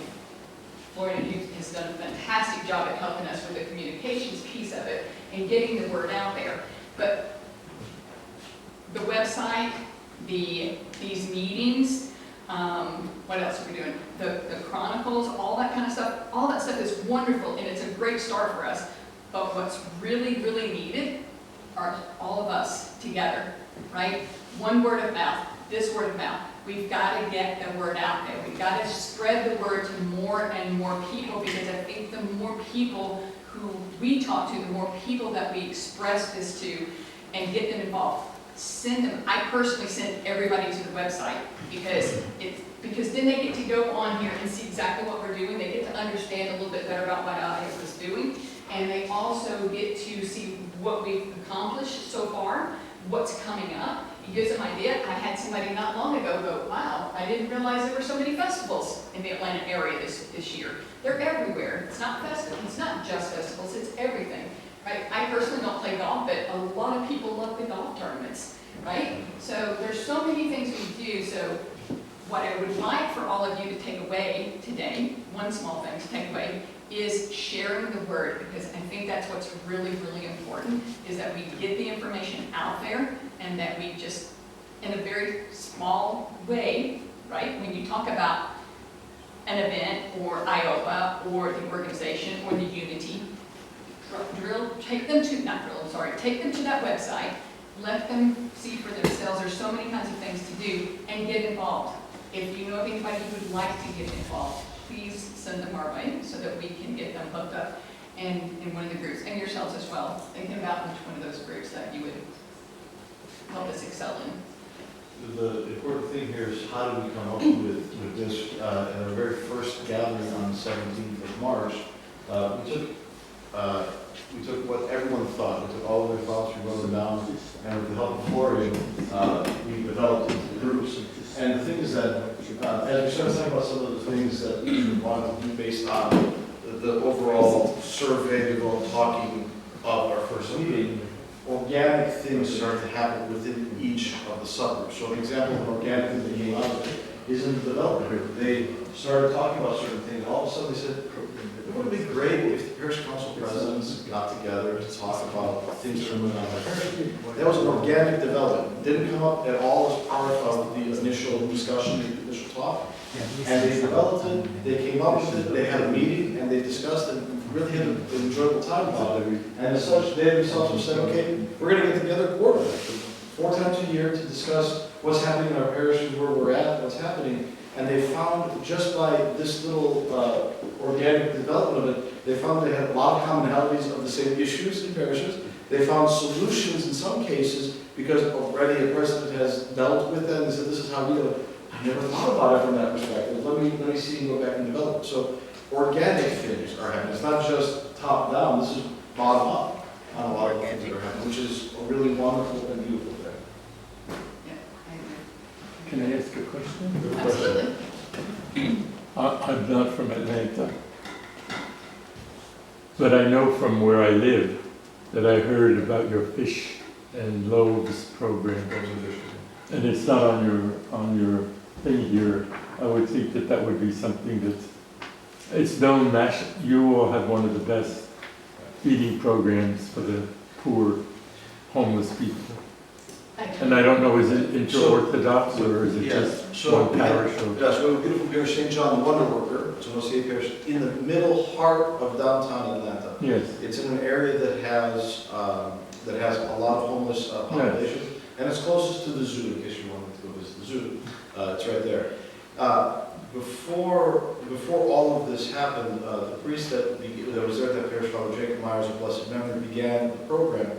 Florida Youth has done a fantastic job at helping us with the communications piece of it and getting the word out there. But the website, these meetings, what else are we doing? The chronicles, all that kind of stuff, all that stuff is wonderful and it's a great start for us. But what's really, really needed are all of us together, right? One word of mouth, this word of mouth. We've got to get the word out there. We've got to spread the word to more and more people, because I think the more people who we talk to, the more people that we express this to and get them involved. Send them. I personally send everybody to the website because then they get to go on here and see exactly what we're doing. They get to understand a little bit better about what AIOPA is doing, and they also get to see what we've accomplished so far, what's coming up. It gives them an idea. I had somebody not long ago go, wow, I didn't realize there were so many festivals in the Atlanta area this year. They're everywhere. It's not festivals. It's not just festivals. It's everything. Right? I personally don't play golf, but a lot of people love the golf tournaments, right? So there's so many things we do. So what I would like for all of you to take away today, one small thing to take away, is sharing the word, because I think that's what's really, really important, is that we get the information out there and that we just, in a very small way, right? When you talk about an event or AIOPA or the organization or the unity, take them to that website, let them see for themselves. There's so many kinds of things to do, and get involved. If you know of anybody who would like to get involved, please send them our way so that we can get them hooked up in one of the groups, and yourselves as well. Thinking about which one of those groups that you would help us excel in. The important thing here is how do we come up with this? In our very first gathering on the 17th of March, we took what everyone thought. We took all of their thoughts, we wrote them down, and with the help of Florian, we developed into groups. And the thing is that, as we started talking about some of the things that we wanted to do based on the overall survey, we were talking of our first meeting, organic things started to happen within each of the subgroups. So an example of an organic thing that came out of it is in the development group. They started talking about certain things, and all of a sudden they said, it would be great if the parish council presidents got together to talk about things that are moving on in the parish. That was an organic development. It didn't come up at all as part of the initial discussion, the initial talk. And they developed it, they came up with it, they had a meeting, and they discussed it, and really had an enjoyable time about it. And as such, they themselves have said, okay, we're going to get together quarterly, 4 times a year, to discuss what's happening in our parishes, where we're at, what's happening. And they found, just by this little organic development of it, they found they had a lot of commonalities of the same issues in parishes. They found solutions in some cases, because already a president has dealt with them and said, this is how we do it. I never thought about it from that perspective. Let me see and go back and develop it. So organic things are happening. It's not just top down, this is bottom up on a lot of things that are happening, which is a really wonderful and beautiful thing. Yeah, I agree. Can I ask a question? Absolutely. I'm not from Atlanta, but I know from where I live that I heard about your fish and loaves program. And it's not on your thing here. I would think that would be something that's, it's known that you all have one of the best feeding programs for the poor, homeless people. And I don't know, is it inter-Orthodox or is it just one parish? Yes, we have a beautiful parish, St. John the Wonder Worker. It's an OCL parish in the middle heart of downtown Atlanta. Yes. It's in an area that has a lot of homeless population, and it's closest to the zoo. In case you wanted to go visit the zoo, it's right there. Before all of this happened, the priest that was there at that parish, Father Jacob Myers of blessed memory, began the program.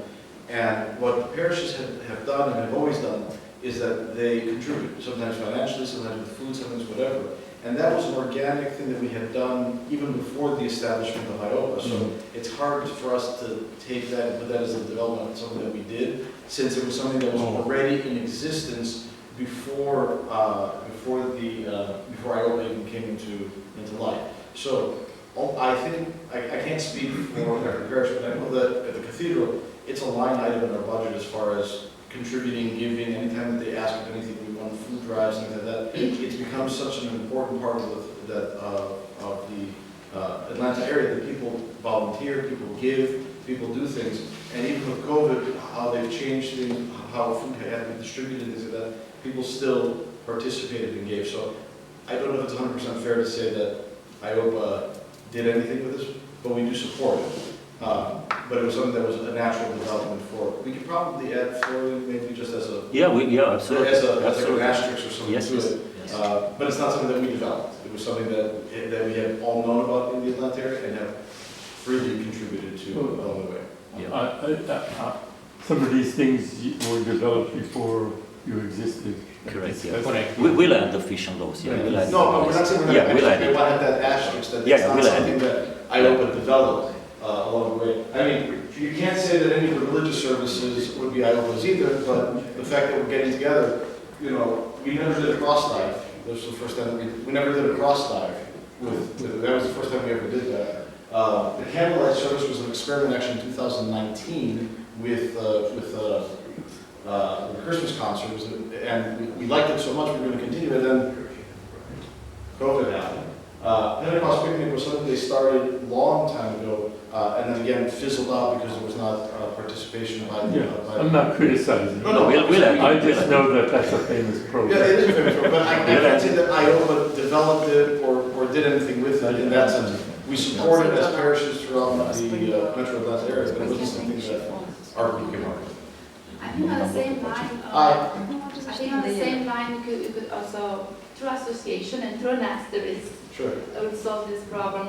And what the parishes have done and have always done is that they contribute, sometimes financially, sometimes with food, sometimes whatever. And that was an organic thing that we had done even before the establishment of AIOPA. So it's hard for us to take that and put that as a development of something that we did, since it was something that was already in existence before AIOPA even came into light. So I think, I can't speak for every parish, but I know that at the cathedral, it's a line item in our budget as far as contributing, giving, anytime that they ask if anything, we want food drives, and like that. It's become such an important part of the Atlanta area that people volunteer, people give, people do things. And even with COVID, how they've changed things, how food had been distributed, things like that, people still participated and gave. So I don't know if it's 100% fair to say that AIOPA did anything with this, but we do support it. But it was something that was a natural development for it. We could probably add Florian maybe just as a absolutely. as like an asterisk or something Yes, to yes, it. But it's not something that we developed. It was something that we have all known about in the Atlanta area and have freely contributed to along the way. Some of these things were developed before you existed. Correct, yeah. That's- We'll add the fish and those, yeah. We'll add No, we're not saying we're Yeah, not, we'll add we it. want to have that asterisk that Yeah, it's not we'll add something that AIOPA developed along the way. I mean, you can't say that any of the religious services would be AIOPA's either, but the fact that we're getting together, you know, we never did a cross dive. This was the first time that we never did a cross dive that was the first time we ever did that. The candlelight service was an experiment actually in 2019 with the Christmas concerts, and we liked it so much we were going to continue it. Then COVID happened. Pentecost Picnic was something they started a long time ago, and then again fizzled out because there was not participation by the. I'm not criticizing. No, we'll add it. I just know that that's a famous program. Yeah, it is a famous program, but I can't say that AIOPA developed it or did anything with it in that sense. We support it as parishes throughout the Metro Atlanta area, but it wasn't something that our group came up with. I think on the same line, I think on the same line, you could also, through association and through NAS, there is, Sure. would solve this problem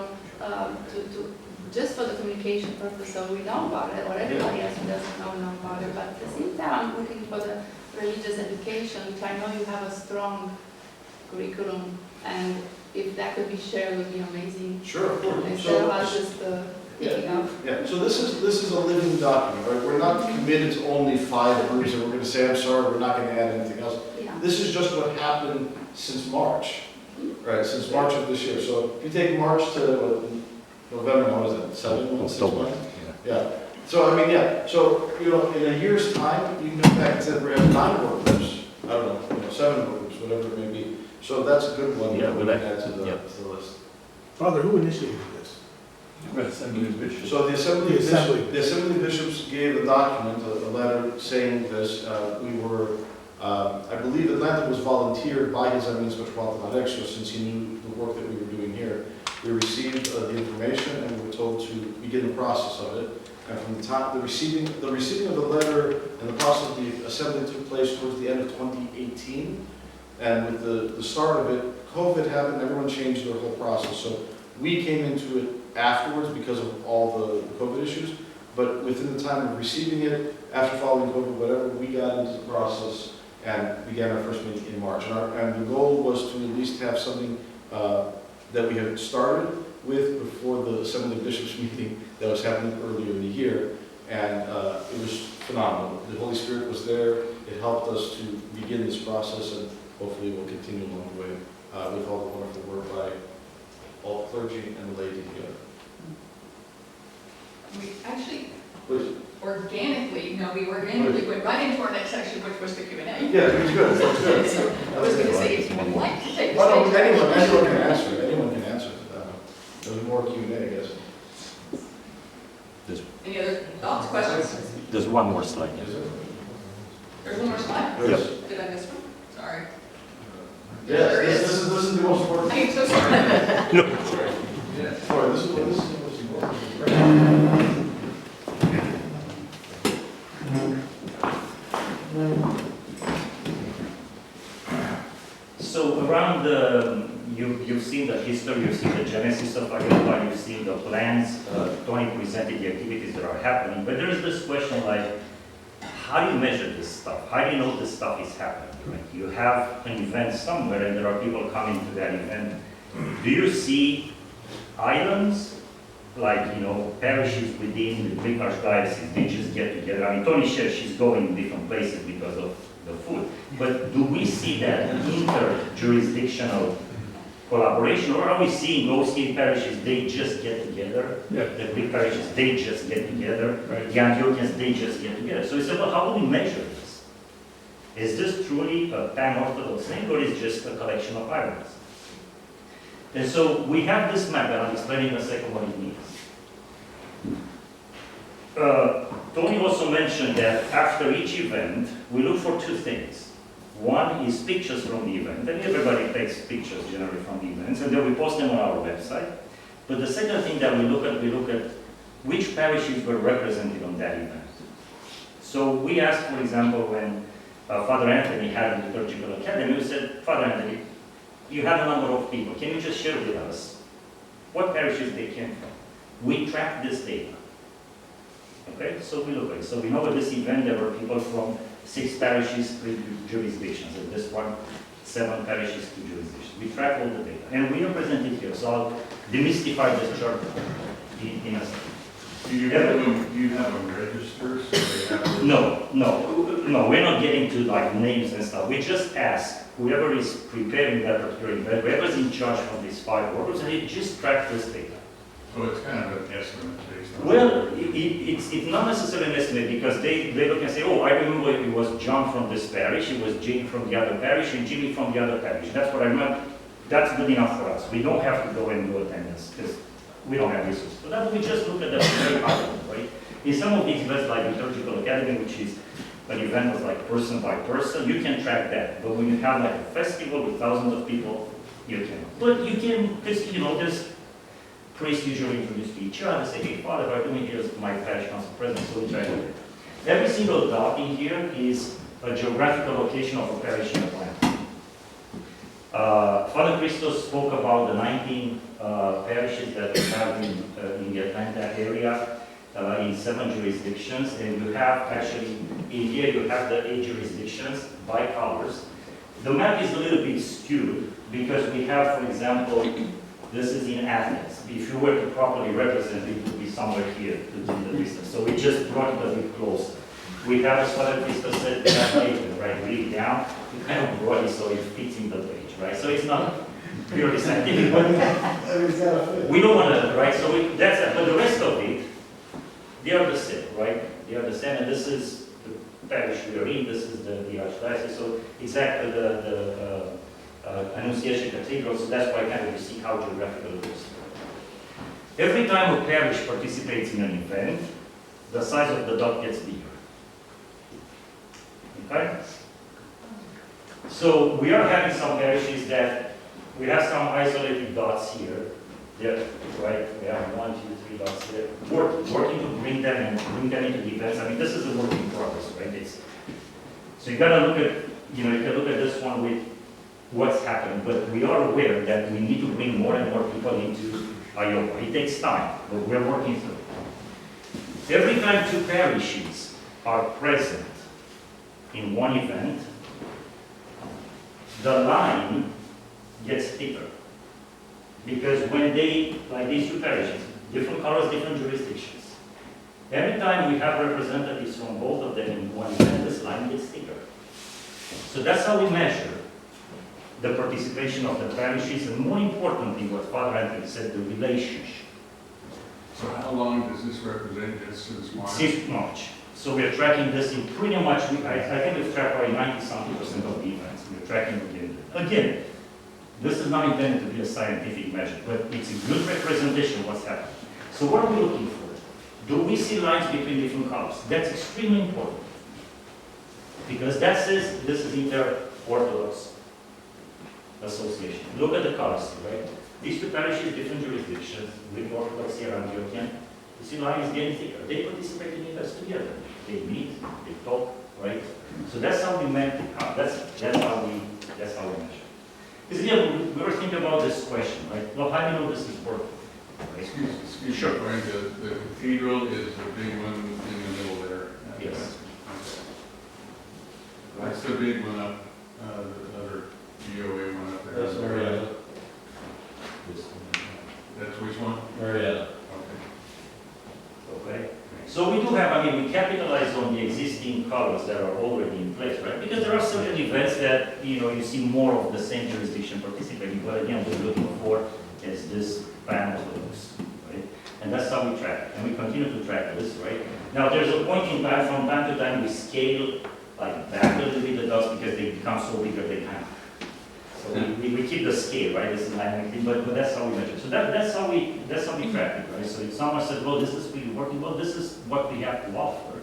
just for the communication purpose, so we know about it, or everybody else who doesn't know about it. But at the same time, I'm looking for the religious education, which I know you have a strong curriculum, and if that could be shared, would be amazing. Sure, of course. Instead of us just picking up. Yeah, so this is a living document, right? We're not committed to only 5 groups, and we're going to say, I'm sorry, we're not going to add anything else. Yeah. This is just what happened since March, right? Since March of this year. So if you take March to November, what was that? 7 months? 6 October. months? Yeah. So I mean, yeah. So in a year's time, you can come back and say we have 9 work groups. I don't know, 7 work groups, whatever it may be. So that's a good one Yeah, that we we'll can add to the list. Father, who initiated this? Assembly of Bishops. So the Assembly The Assembly. the Assembly of Bishops gave a document, a letter saying this. We were, I believe Atlanta was volunteered by His Eminence Metropolitan Director, since he knew the work that we were doing here. We received the information and we were told to begin the process of it. And from the time, the receiving of the letter and the process of the assembly took place towards the end of 2018. And with the start of it, COVID happened, everyone changed their whole process. So we came into it afterwards because of all the COVID issues, but within the time of receiving it, after following COVID, whatever, we got into the process and began our first meeting in March. And the goal was to at least have something that we had started with before the Assembly of Bishops meeting that was happening earlier in the year. And it was phenomenal. The Holy Spirit was there. It helped us to begin this process, and hopefully we'll continue along the way with all the wonderful work by all clergy and laity together. We actually Please. organically went right into our next section, which was the Q&A. Yeah, it was good. It was good. So I was going to say, if you would like to take the Oh, no, stage. anyone can answer. Anyone can answer. There's more Q&A, I guess. Any other thoughts, questions? There's one more slide. Is there? There's one more slide? Yep. Did I miss one? Sorry. Yes, There this is. is the most important. I am so sorry. Sorry, this is the most important. So around you've seen the history, you've seen the genesis of AIOPA, you've seen the plans, Tony presented the activities that are happening, but there's this question like, how do you measure this stuff? How do you know this stuff is happening? Right? You have an event somewhere and there are people coming to that event. Do you see islands, like, parishes within the Greek Archdiocese, they just get together? I mean, Tony said she's going different places because of the food, but do we see that inter-jurisdictional collaboration, or are we seeing OCL parishes, they just get together? Yeah. The Greek parishes, they just get together. Right. The Antiochians, they just get together. So it's about how do we measure this? Is this truly a pan-Orthodox thing, or is it just a collection of islands? And so we have this map, and I'll explain in a second what it means. Tony also mentioned that after each event, we look for two things. One is pictures from the event, and everybody takes pictures generally from the events, and then we post them on our website. But the second thing that we look at which parishes were represented on that event. So we asked, for example, when Father Anthony had the liturgical academy, we said, Father Anthony, you have a number of people, can you just share with us what parishes they came from? We track this data. Okay, so we look at it. So we know at this event there were people from 6 parishes, 3 jurisdictions. At this one, 7 parishes, 2 jurisdictions. We track all the data, and we are presented here. So I'll demystify this chart in a second. Do you have them registered so they have? No, we're not getting to like names and stuff. We just ask whoever is preparing that particular event, whoever's in charge of these 5 orders, and they just track this data. So it's kind of an estimate based on. Well, it's not necessarily an estimate because they look and say, oh, I remember it was John from this parish, it was Jane from the other parish, and Jimmy from the other parish. That's what I remember. That's good enough for us. We don't have to go and do attendance because we don't have resources. But that we just look at the very high level, right? In some of these events like Liturgical Academy, which is an event that's like person by person, you can track that. But when you have like a festival with thousands of people, you can. But you can, because there's priests usually introduce to each other, say, hey, Father, what I'm doing here is my parish council president, so we try to do it. Every single dot in here is a geographical location of a parish in Atlanta. Father Christos spoke about the 19 parishes that we have in the Atlanta area, in 7 jurisdictions, and you have actually, in here you have the 8 jurisdictions by colors. The map is a little bit skewed because we have, for example, this is in Athens. If you were to properly represent it, would be somewhere here to do the distance. So we just brought it a bit closer. We have, as Father Christos said, that later, right? Read down. We kind of brought it so it fits in the page, right? So it's not purely scientific, but we don't want to, right? So that's it. But the rest of it, they are the same, right? They are the same, and this is the parish we are in. This is the archdiocese. So exactly the Annunciation Cathedral, so that's why kind of you see how geographical it is. Every time a parish participates in an event, the size of the dot gets bigger. Okay? So we are having some parishes that we have some isolated dots here. There, right? We have 1, 2, 3 dots here. Working to bring them into the events. I mean, this is a work in progress, right? So you gotta look at, you can look at this one with what's happened, but we are aware that we need to bring more and more people into AIOPA. It takes time, but we're working through it. Every time 2 parishes are present in one event, the line gets thicker. Because when they, like these 2 parishes, different colors, different jurisdictions, every time we have representatives from both of them in one event, this line gets thicker. So that's how we measure the participation of the parishes, and more importantly, what Father Anthony said, the relationship. So how long does this represent just since March? Since March. So we're tracking this in pretty much, I think we've tracked probably 90-something% of the events. We're tracking again, this is not intended to be a scientific measure, but it's a good representation of what's happening. So what are we looking for? Do we see lines between different colors? That's extremely important. Because that says this is inter-Orthodox association. Look at the colors, right? These 2 parishes, different jurisdictions, with Orthodox here and Antiochian. You see lines getting thicker. They participate in events together. They meet, they talk, right? So that's how we measure. That's how we measure. Because again, we were thinking about this question, right? Well, how do you know this is working? Right? Excuse me, Sure. Brian, the cathedral is the big one in the middle there. Yes. That's the big one up, the other GOA one up there. That's Marietta. That's which one? Marietta. Okay. Okay. So we do have, I I mean, we capitalize on the existing colors that are already in place, right? Because there are certain events that, you see more of the same jurisdiction participating, but again, we're looking for is this band of those, right? And that's how we track it, and we continue to track this, right? Now, there's a point in time, from time to time, we scale like back a little bit the dots because they become so big that they kind of. So we keep the scale, right? This is dynamic thing, but that's how we measure. So that's how we track it, right? So if someone says, well, this is really working well, this is what we have to offer.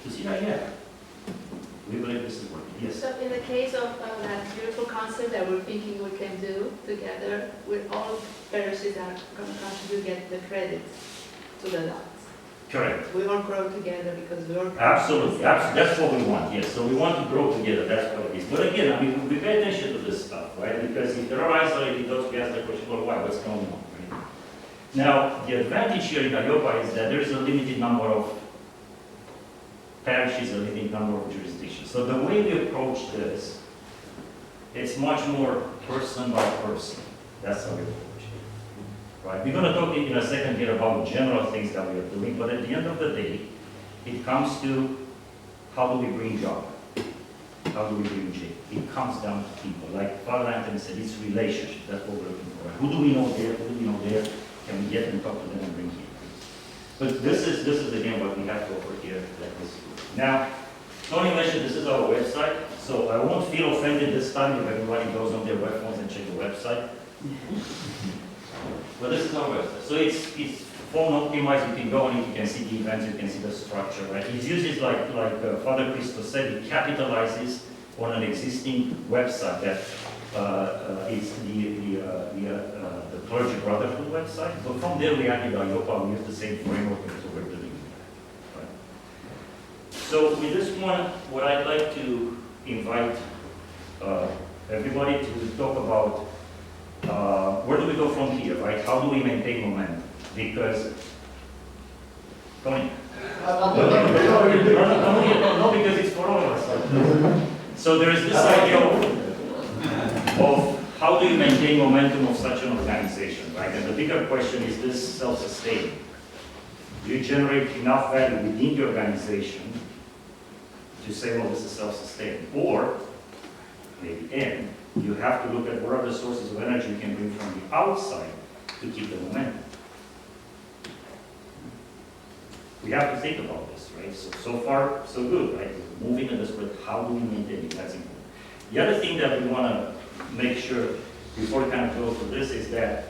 To see that, yeah, we believe this is working. Yes. So in the case of that beautiful concept that we're thinking we can do together, with all parishes that are going to contribute, get the credit to the dots. Correct. We won't grow together because we are. Absolutely. That's what we want. Yes. So we want to grow together. That's what it is. But again, I mean, we pay attention to this stuff, right? Because if there are isolated dots, we ask the question, well, why? What's going on, right? Now, the advantage here in AIOPA is that there is a limited number of parishes, a limited number of jurisdictions. So the way we approach this, it's much more person by person. That's how we approach it. Right? We're going to talk in a second here about general things that we are doing, but at the end of the day, it comes to how do we bring joy? How do we bring joy? It comes down to people. Like Father Anthony said, it's relationship. That's what we're looking for. Who do we know there? Who do we know there? Can we get and talk to them and bring here? But this is again what we have to offer here at this group. Now, Tony mentioned this is our website, so I won't feel offended this time if everybody goes on their web phones and check the website. But this is our website. So it's phone optimized. You can go on it, you can see the events, you can see the structure, right? It uses, like Father Christos said, it capitalizes on an existing website that is the Clergy Brotherhood website. But from there, we added AIOPA, we use the same framework, and so we're doing that, right? So with this one, what I'd like to invite everybody to talk about where do we go from here, right? How do we maintain momentum? Because, Tony. No, because it's for all of us. So there is this idea of how do you maintain momentum of such an organization, right? And the bigger question is this self-sustaining. Do you generate enough value within the organization to say, well, this is self-sustaining? Or, maybe end, you have to look at what are the sources of energy you can bring from the outside to keep the momentum. We have to think about this, right? So far, so good, right? Moving in this, but how do we maintain it? That's important. The other thing that we want to make sure before we kind of go through this is that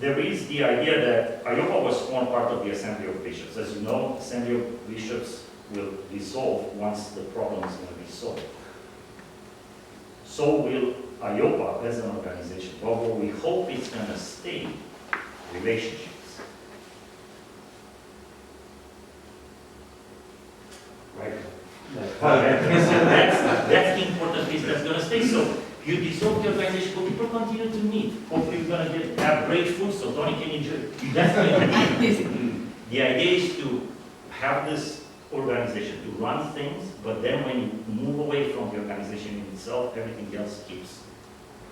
there is the idea that AIOPA was formed part of the Assembly of Bishops. As you know, Assembly of Bishops will dissolve once the problem is going to be solved. So will AIOPA as an organization. But what we hope is going to stay relationships. Right? That's the important piece that's going to stay. So you dissolve the organization, but people continue to meet. Hopefully you're going to have great food so Tony can enjoy. That's the idea. The idea is to have this organization to run things, but then when you move away from the organization in itself, everything else keeps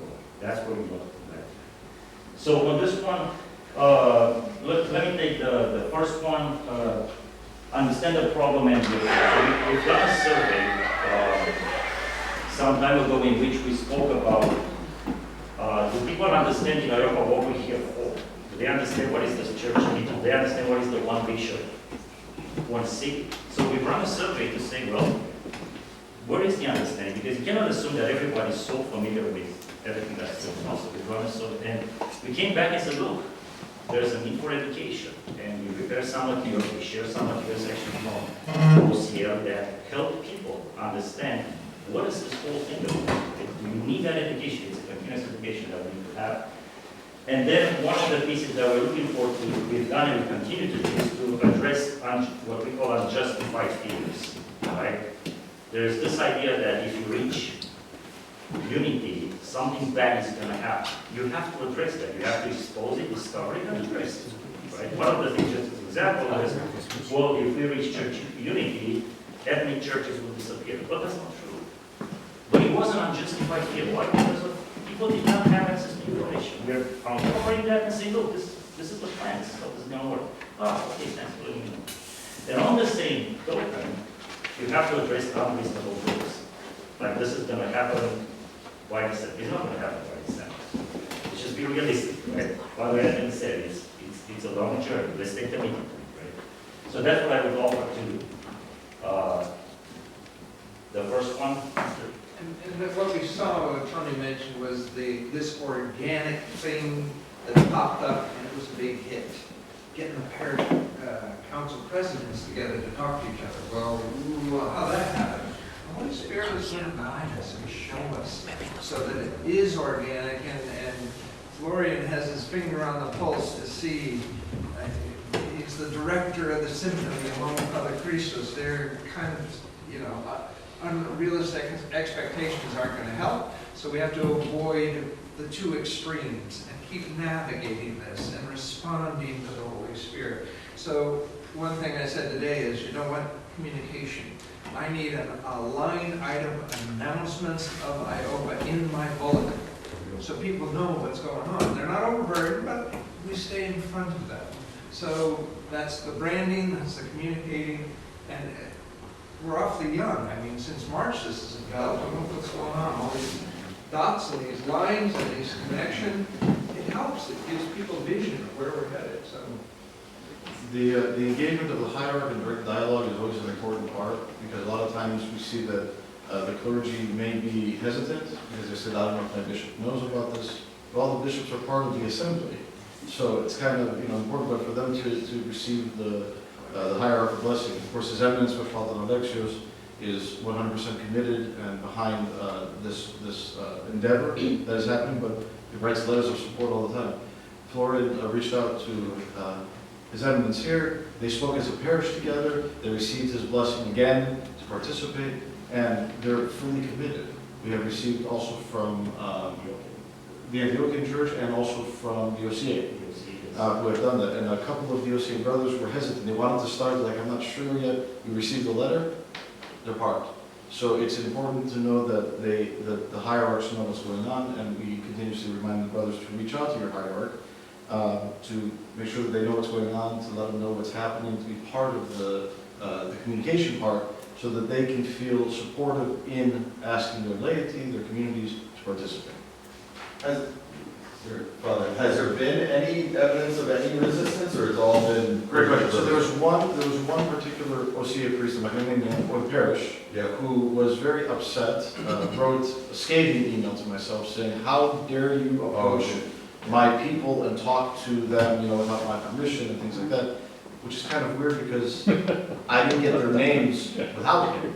going. That's where we want to go back. So on this one, let me take the first one, understand the problem and the so we've done a survey some time ago in which we spoke about do people understand in AIOPA what we're here for? Do they understand what is this church need? Do they understand what is the one bishop, one city? So we run a survey to say, well, what is the understanding? Because you cannot assume that everybody is so familiar with everything that's going on. So we run a survey, and we came back and said, look, there's a need for education, and we prepare some materials, we share some materials actually from OCL that help people understand what is this whole thing about. We need that education, it's a continuous education that we need to have. And then one of the pieces that we're looking for we've done and we continue to do is to address what we call unjustified fears, right? There's this idea that if you reach unity, something bad is going to happen. You have to address that. You have to expose it, discover it, and address it, right? One of the things, just as an example, is, well, if we reach church unity, ethnic churches will disappear. But that's not true. But it was an unjustified fear. Why? Because people did not have access to information. We're uncovering that and saying, look, this is the plan, this is how this is going to work. Oh, okay, thanks for letting me know. And on the same token, you have to address unreasonable groups. Like this is gonna happen by December. It's not gonna happen by December. Let's just be realistic, right? Father Anthony said it's a long journey. Let's take the meeting, right? So that's what I would offer to the first one. And what we saw, what Tony mentioned, was this organic thing that popped up, and it was a big hit. Getting the parish council presidents together to talk to each other. Well, how that happened? The Holy Spirit is going to guide us and show us so that it is organic, and Florian has his finger on the pulse to see. He's the director of the symphony among Father Christos. They're kind of, unrealistic expectations aren't going to help, so we have to avoid the two extremes and keep navigating this and responding to the Holy Spirit. So one thing I said today is, you know what, communication. I need a line item announcements of AIOPA in my bulletin, so people know what's going on. They're not overburdened, but we stay in front of them. So that's the branding, that's the communicating, and we're awfully young. I mean, since March this has developed. I don't know what's going on. All these dots and these lines and these connection, it helps. It gives people vision of where we're headed. So The engagement of the hierarchy and direct dialogue is always an important part, because a lot of times we see that the clergy may be hesitant, because they said, I don't know if my bishop knows about this, but all the bishops are part of the assembly. So it's kind of important, but for them to receive the hierarchical blessing. Of course, His Eminence, which Father Alexios is 100% committed and behind this endeavor that is happening, but he writes letters of support all the time. Florian reached out to His Eminence here. They spoke as a parish together. They received his blessing again to participate, and they're fully committed. We have received also from the Antiochian Church and also from the OCA. Who have done that, and a couple of the OCA brothers were hesitant. They wanted to start, like, I'm not sure yet. We received the letter, they're part. So it's important to know that the hierarchs know what's going on, and we continuously remind the brothers to reach out to your hierarch, to make sure that they know what's going on, to let them know what's happening, to be part of the communication part, so that they can feel supportive in asking their laity, their communities to participate. Father, has there been any evidence of any resistance, or it's all been? Great question. So there was one particular OCA priest in my or the parish, who was very upset, wrote a scathing email to myself saying, how dare you approach my people and talk to them, without my permission and things like that, which is kind of weird because I didn't get their names without him,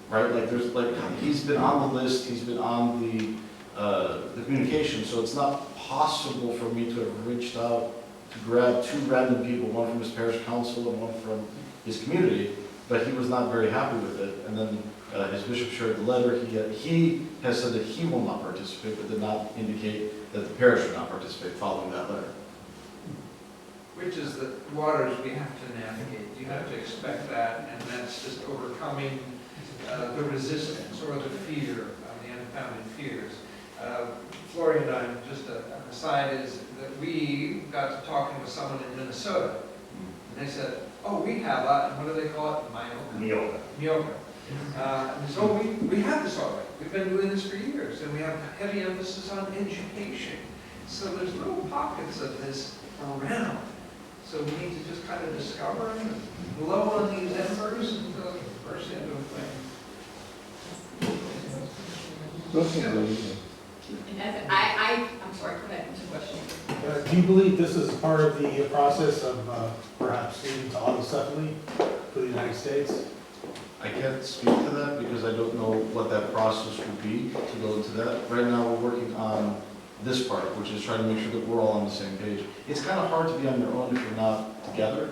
right? He's been on the list, he's been on the communication, so it's not possible for me to have reached out to grab two random people, one from his parish council and one from his community, but he was not very happy with it. And then his bishop shared the letter. He has said that he will not participate, but did not indicate that the parish would not participate following that letter. which is the waters we have to navigate. You have to expect that, and that's just overcoming the resistance or the fear, the unfounded fears. Florian and I, just an aside, is that we got to talking with someone in Minnesota, and they said, oh, we have what do they call it? Mioka. Mioka. And so we have this already. We've been doing this for years, and we have heavy emphasis on education. So there's little pockets of this around. So we need to just kind of discover and blow on these embers until it bursts into a flame. I'm sorry, go ahead, what's the question? Do you believe this is part of the process of perhaps leading to autocephaly for the United States? I can't speak to that because I don't know what that process would be to go into that. Right now, we're working on this part, which is trying to make sure that we're all on the same page. It's kind of hard to be on your own if you're not together,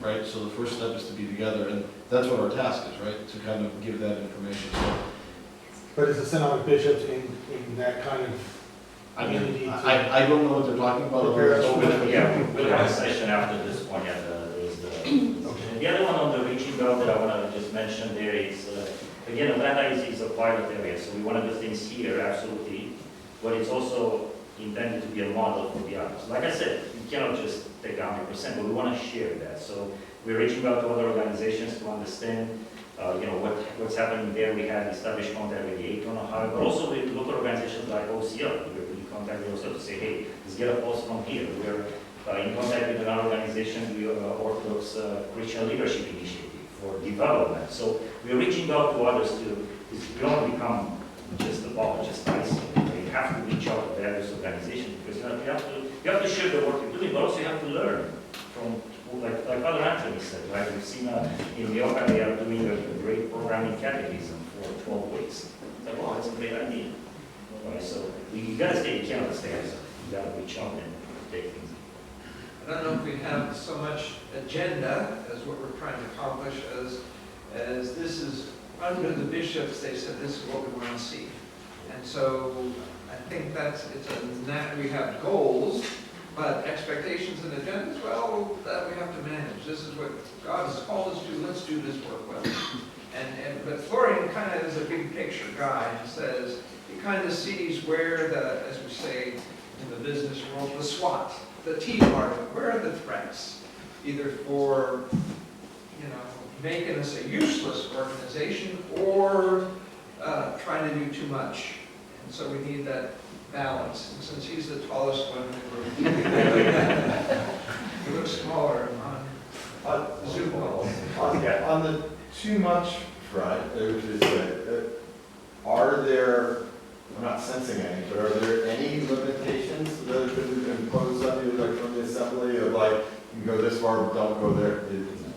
right? So the first step is to be together, and that's what our task is, right? To kind of give that information. So, But is the Synod of Bishops in that kind of community? I don't know what they're talking about. We'll have a session after this one. Yeah, there's the other one on the reaching out that I want to just mention there is, again, Atlanta is a pilot area, so we want to do things here, absolutely, but it's also intended to be a model for the others. Like I said, you cannot just take 100%, but we want to share that. So we're reaching out to other organizations to understand, what's happening there. We have established contact with the Aiton, Ohio, but also with local organizations like OCL. We contacted also to say, hey, let's get a post from here. We're in contact with another organization, the Orthodox Christian Leadership Initiative for development. So we're reaching out to others to, we don't become just apologists, guys. You have to reach out to various organizations because you have to share the work you're doing, but also you have to learn from, like Father Anthony said, right? We've seen in AIOPA they are doing a great program in catechism for 12 weeks. It's like, wow, that's a great idea. Right? So you gotta stay, you cannot stay as you gotta reach out and take things. I don't know if we have so much agenda as what we're trying to accomplish as this is under the bishops, they said this is what we want to see. And so I think we have goals, but expectations and agendas, well, that we have to manage. This is what God has called us to, let's do this work well. But Florian kind of is a big picture guy and says, he kind of sees where as we say in the business world, the SWOT, the T part of it, where are the threats? Either for, making us a useless organization or trying to do too much. And so we need that balance. And since he's the tallest one in the group, he looks smaller on Zoom calls. On the too much front, are there, I'm not sensing any, but are there any limitations that have been imposed on you, like from the assembly of like, you can go this far, but don't go there?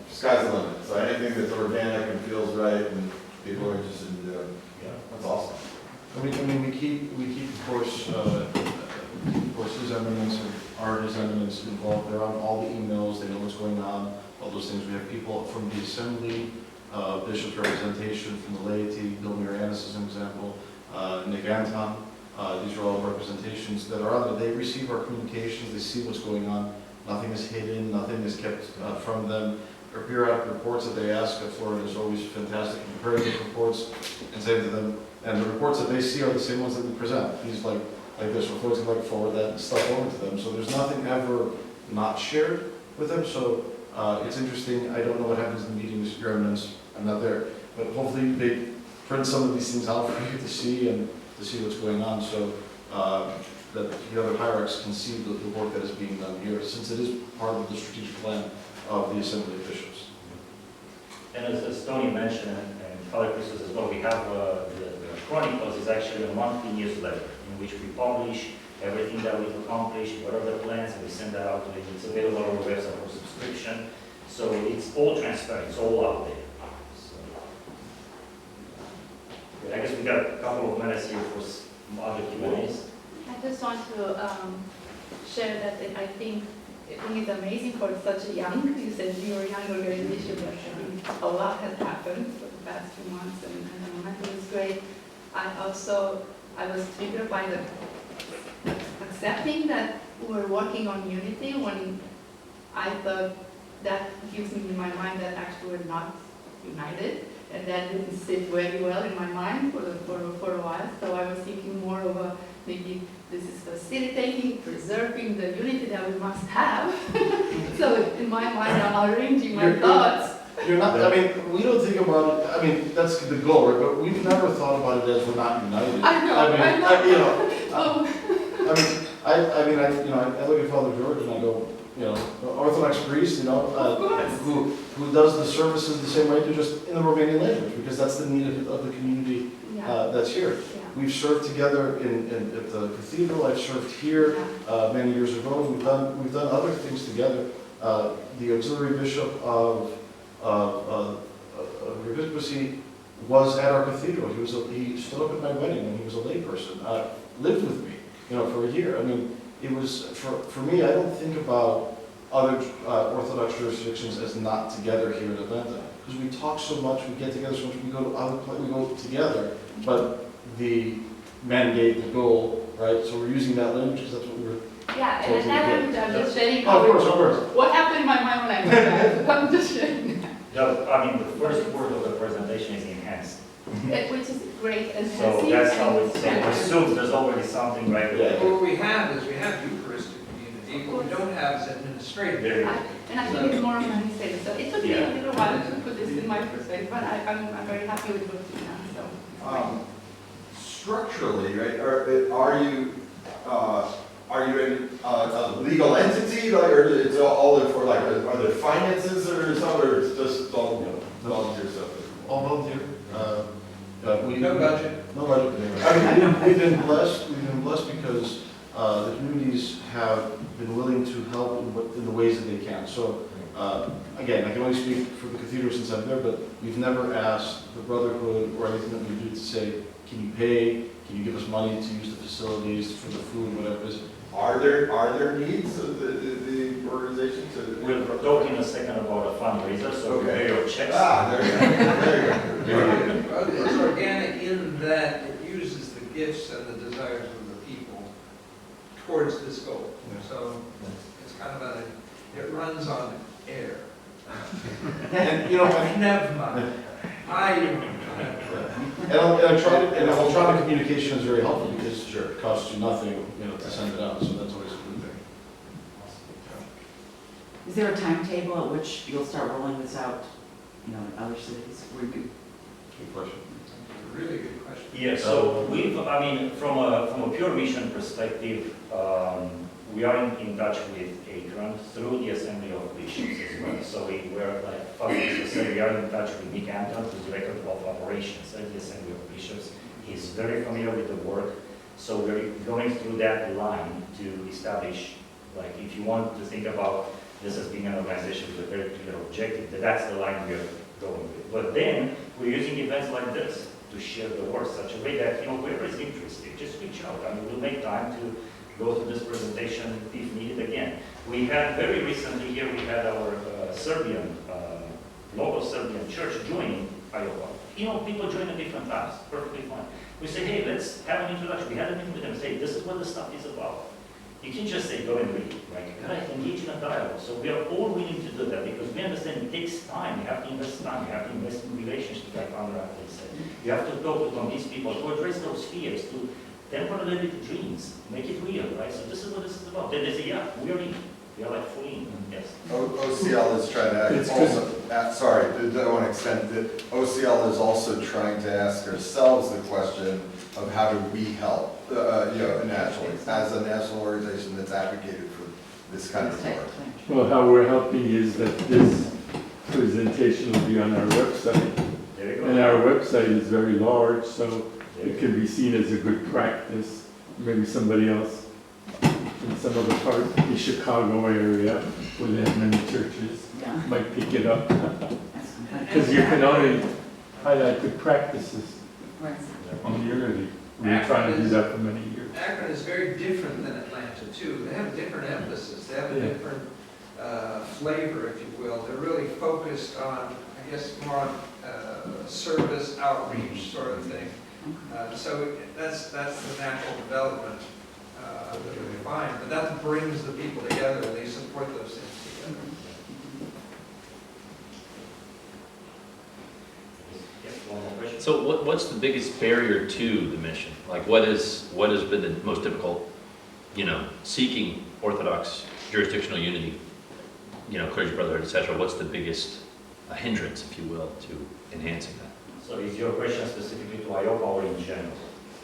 Sky's the limit. So anything that's organic and feels right and people are interested in doing, that's awesome. We keep of course, his eminence or his eminence involved. They're on all the emails. They know what's going on. All those things. We have people from the assembly, bishop's representation from the laity. Bill Marianis is an example. Nick Anton. These are all representations that are on there. They receive our communications. They see what's going on. Nothing is hidden. Nothing is kept from them. Our periodic reports that they ask Florida is always fantastic. Comparing those reports and saying to them, and the reports that they see are the same ones that we present. He's like this, we're going to forward that stuff over to them. So there's nothing ever not shared with them. So it's interesting. I don't know what happens in the meetings, Your Eminence. I'm not there. But hopefully they print some of these things out for you to see and to see what's going on. So that the other hierarchs can see the work that is being done here, since it is part of the strategic plan of the Assembly of Bishops. And as Tony mentioned, and Father Christos as well, we have the Chronicles is actually a monthly newsletter in which we publish everything that we've accomplished, what are the plans, and we send that out to them. It's available on our website for subscription. So it's all transparent, it's all out there. So, I guess we got a couple of minutes here for some other Q&As. I just want to share that I think it's amazing for such a young, you said you're a young organization, but a lot has happened for the past few months, and I think it's great. I was triggered by the accepting that we're working on unity when I thought that gives me in my mind that actually we're not united, and that didn't sit very well in my mind for a while. So I was thinking more of a maybe this is facilitating, preserving the unity that we must have. So in my mind, I'm arranging my thoughts. You're not, I mean, we don't think about it, I mean, that's the goal, right? But we've never thought about it as we're not united. I know. I look at Father George and I go, Orthodox priest, who does the services the same way, they're just in the Romanian language, because that's the need of the community that's here. Yeah. We've served together at the cathedral. I've served here many years ago. We've done other things together. The auxiliary bishop of Episcopacy was at our cathedral. He stood up at my wedding when he was a layperson. Lived with me, for a year. I mean, it was for me. I don't think about other Orthodox jurisdictions as not together here at Atlanta, because we talk so much. We get together so much. We go to other places. We go together, but the mandate, the goal, right? So we're using that language because that's what we're. Yeah, and that I'm just sharing. Oh, of course. What happened in my mind when I heard that? I'm just sharing. The first word of the presentation is enhanced. Which is great. So that's how it's assumes there's already something right there. What we have is we have Eucharistic community. What we don't have is administration. great. Very good. And I think it's more money saving, so it took me a little while to put this in my perspective, but I'm very happy with what we've done, so. Structurally, right, are you in a legal entity, like, or it's all for, like, are there finances or something, or it's just all volunteer stuff? All volunteer. No budget. No budget. I mean, we've been blessed because the communities have been willing to help in the ways that they can. So, again, I can only speak for the cathedral since I'm there, but we've never asked the Brotherhood or anything that we do to say, can you pay, can you give us money to use the facilities for the food, whatever it is. Are there needs of the organization to? We'll talk in a second about a fundraiser, so prepare your checks. There you go. There you go. Well, it's organic in that it uses the gifts and the desires of the people towards this goal. So it's kind of it runs on air. And, you know, Pneuma. And electronic communication is very helpful because it costs you nothing, to send it out, so that's always a good thing. Is there a timetable at which you'll start rolling this out, in other cities? Good question. Really good question. Yeah, so from a pure mission perspective, we are in touch with Akron through the Assembly of Bishops as well. So we're like Father said, we are in touch with Nick Anton, who's Director of Operations at the Assembly of Bishops. He's very familiar with the work. So we're going through that line to establish, like, if you want to think about this as being an organization with a very clear objective, that's the line we're going with. But then we're using events like this to share the work such a way that, whoever is interested, just reach out. I mean, we'll make time to go through this presentation if needed again. We had very recently here, we had our local Serbian church joining AIOPA. People join at different times, perfectly fine. We say, hey, let's have an introduction. We had a meeting with them and say, this is what the stuff is about. You can just say, go and read, right? You gotta engage in a dialogue. So we are all willing to do that because we understand it takes time. You have to invest time. You have to invest in relationships, like Andrea said. You have to talk to convince people to address those fears, to temper a little bit the dreams, make it real, right? So this is what this is about. Then they say, yeah, we are in. We are like fully in. Yes. OCL is trying to ask, sorry, I don't want to extend it. OCL is also trying to ask ourselves the question of how do we help, nationally, as a national organization that's advocated for this kind of work. Well, how we're helping is that this presentation will be on our website. There you go. And our website is very large, so it can be seen as a good practice. Maybe somebody else in some other part of the Chicago area where they have many churches might pick it up. Because you can only highlight good practices on unity. We've been trying to do that for many years. Akron is very different than Atlanta too. They have a different emphasis. They have a different flavor, if you will. They're really focused on, I guess, more on service outreach sort of thing. So that's the natural development that we find. But that brings the people together and they support those things together. So what's the biggest barrier to the mission? Like what has been the most difficult, seeking Orthodox jurisdictional unity, clergy brotherhood, etc. What's the biggest hindrance, if you will, to enhancing that? So is your question specifically to AIOPA or in general?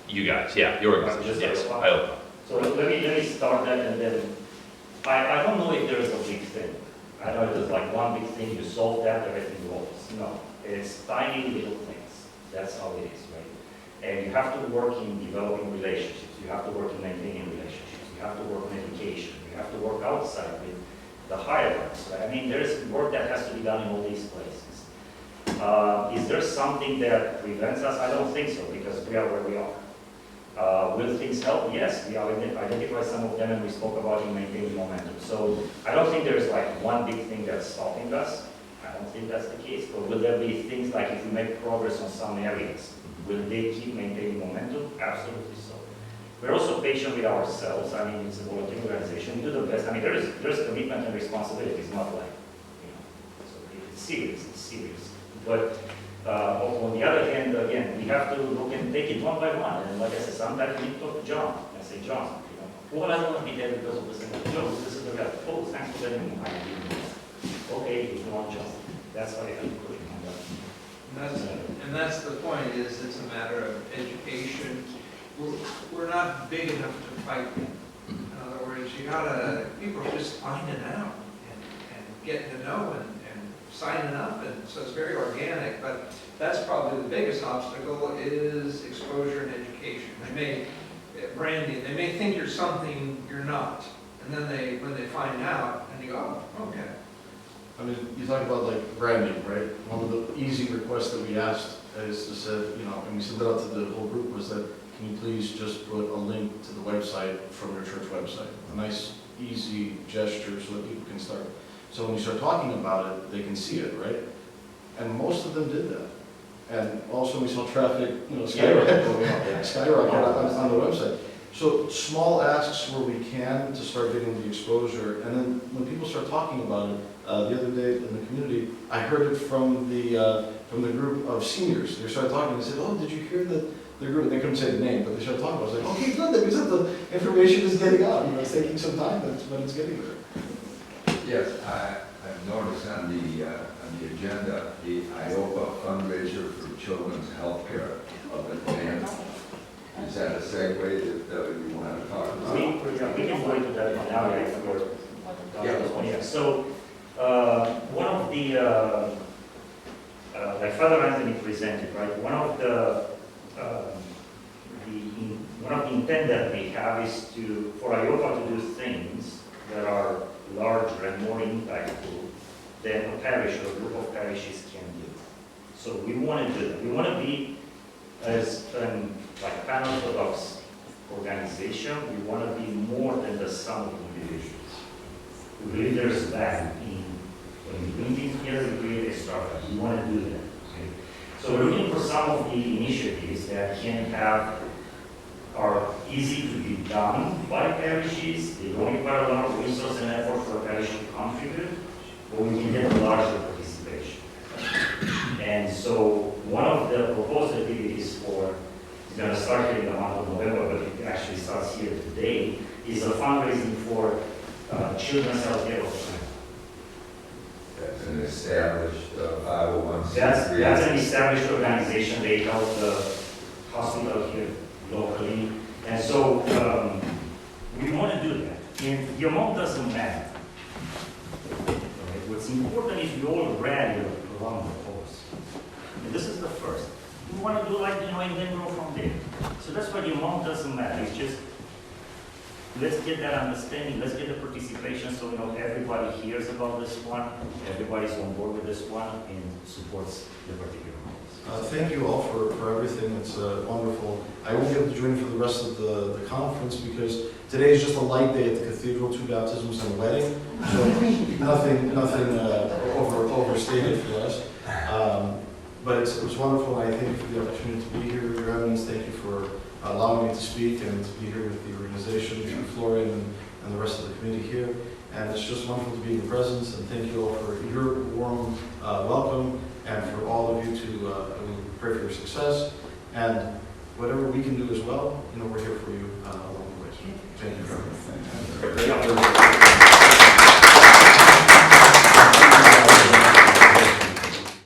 You guys, yeah, your organization, yes, AIOPA. So let me start that, and then I don't know if there is a big thing. I know there's like one big thing, you solve that, everything rolls. No, it's tiny little things. That's how it is, right? And you have to work in developing relationships. You have to work in maintaining relationships. You have to work on education. You have to work outside with the higher ones, right? I mean, there's work that has to be done in all these places. Is there something that prevents us? I don't think so, because we are where we are. Will things help? Yes, we identified some of them and we spoke about in maintaining momentum. So I don't think there's like one big thing that's stopping us. I don't think that's the case, but will there be things like if we make progress on some areas, will they keep maintaining momentum? Absolutely so. We're also patient with ourselves. I mean, it's a volunteer organization. We do the best. I mean, there's commitment and responsibility. It's not like, so it's serious, it's serious. But on the other hand, again, we have to look and take it one by one. And like I said, sometimes we need to talk to John and say, John, Well, I don't want to be there because of this, and no, this is the guy, oh, thanks for letting me know. Okay, if you want to jump, that's why I have to put it on that. And that's the point, is it's a matter of education. We're not big enough to fight them. In other words, you gotta, people are just finding out and getting to know and signing up, and so it's very organic, but that's probably the biggest obstacle is exposure and education. They may, branding, they may think you're something you're not, and then when they find out, and you go, oh, okay. I mean, you talk about like branding, right? One of the easy requests that we asked is to say, you know, and we sent it out to the whole group, was that, can you please just put a link to the website from your church website? A nice, easy gesture so that people can start. So when you start talking about it, they can see it, right? And most of them did that. And also we saw traffic, you know, skyrocket on the website. So small asks where we can to start getting the exposure. And then when people start talking about it, the other day in the community, I heard it from the group of seniors. They started talking, they said, oh, did you hear that the group, they couldn't say the name, but they started talking. I was like, okay, good, that means that the information is getting out. You know, it's taking some time, but it's getting there. Yes, I've noticed on the agenda, the AIOPA fundraiser for children's health care of advance. Is that a segue that you want to talk about? We can go into that now, yeah. So, one of the, like Father Anthony presented, right, one of the intent that we have is for AIOPA to do things that are larger and more impactful than a parish or a group of parishes can do. So we want to do that. We want to be, as like pan-Orthodox organization, we want to be more than the sum of individuals. We believe there's value in when we bring things together, we create a startup. We want to do that. Okay? So we're looking for some of the initiatives that are easy to be done by parishes. They don't require a lot of resource and effort for a parish to contribute, but we can get larger participation. And so one of the proposed activities is going to start here in the month of November, but it actually starts here today, is a fundraising for children's health care. That's an established 501c3. That's an established organization. They help the hospital here locally. And so we want to do that. And the amount doesn't matter. Okay? What's important is we all rally around the cause. And this is the first. We want to do like, and then grow from there. So that's why the amount doesn't matter. It's just, let's get that understanding, let's get the participation so everybody hears about this one, everybody's on board with this one and supports the particular cause. Thank you all for everything. It's wonderful. I won't be able to join you for the rest of the conference because today is just a light day at the cathedral, 2 baptisms and a wedding. So nothing overstated for us. But it was wonderful, and I thank you for the opportunity to be here, Your Eminence. Thank you for allowing me to speak and to be here with the organization, through Florian and the rest of the committee here. And it's just wonderful to be in your presence, and thank you all for your warm welcome, and for all of you to pray for your success. And whatever we can do as well, we're here for you along the way. So thank you very much.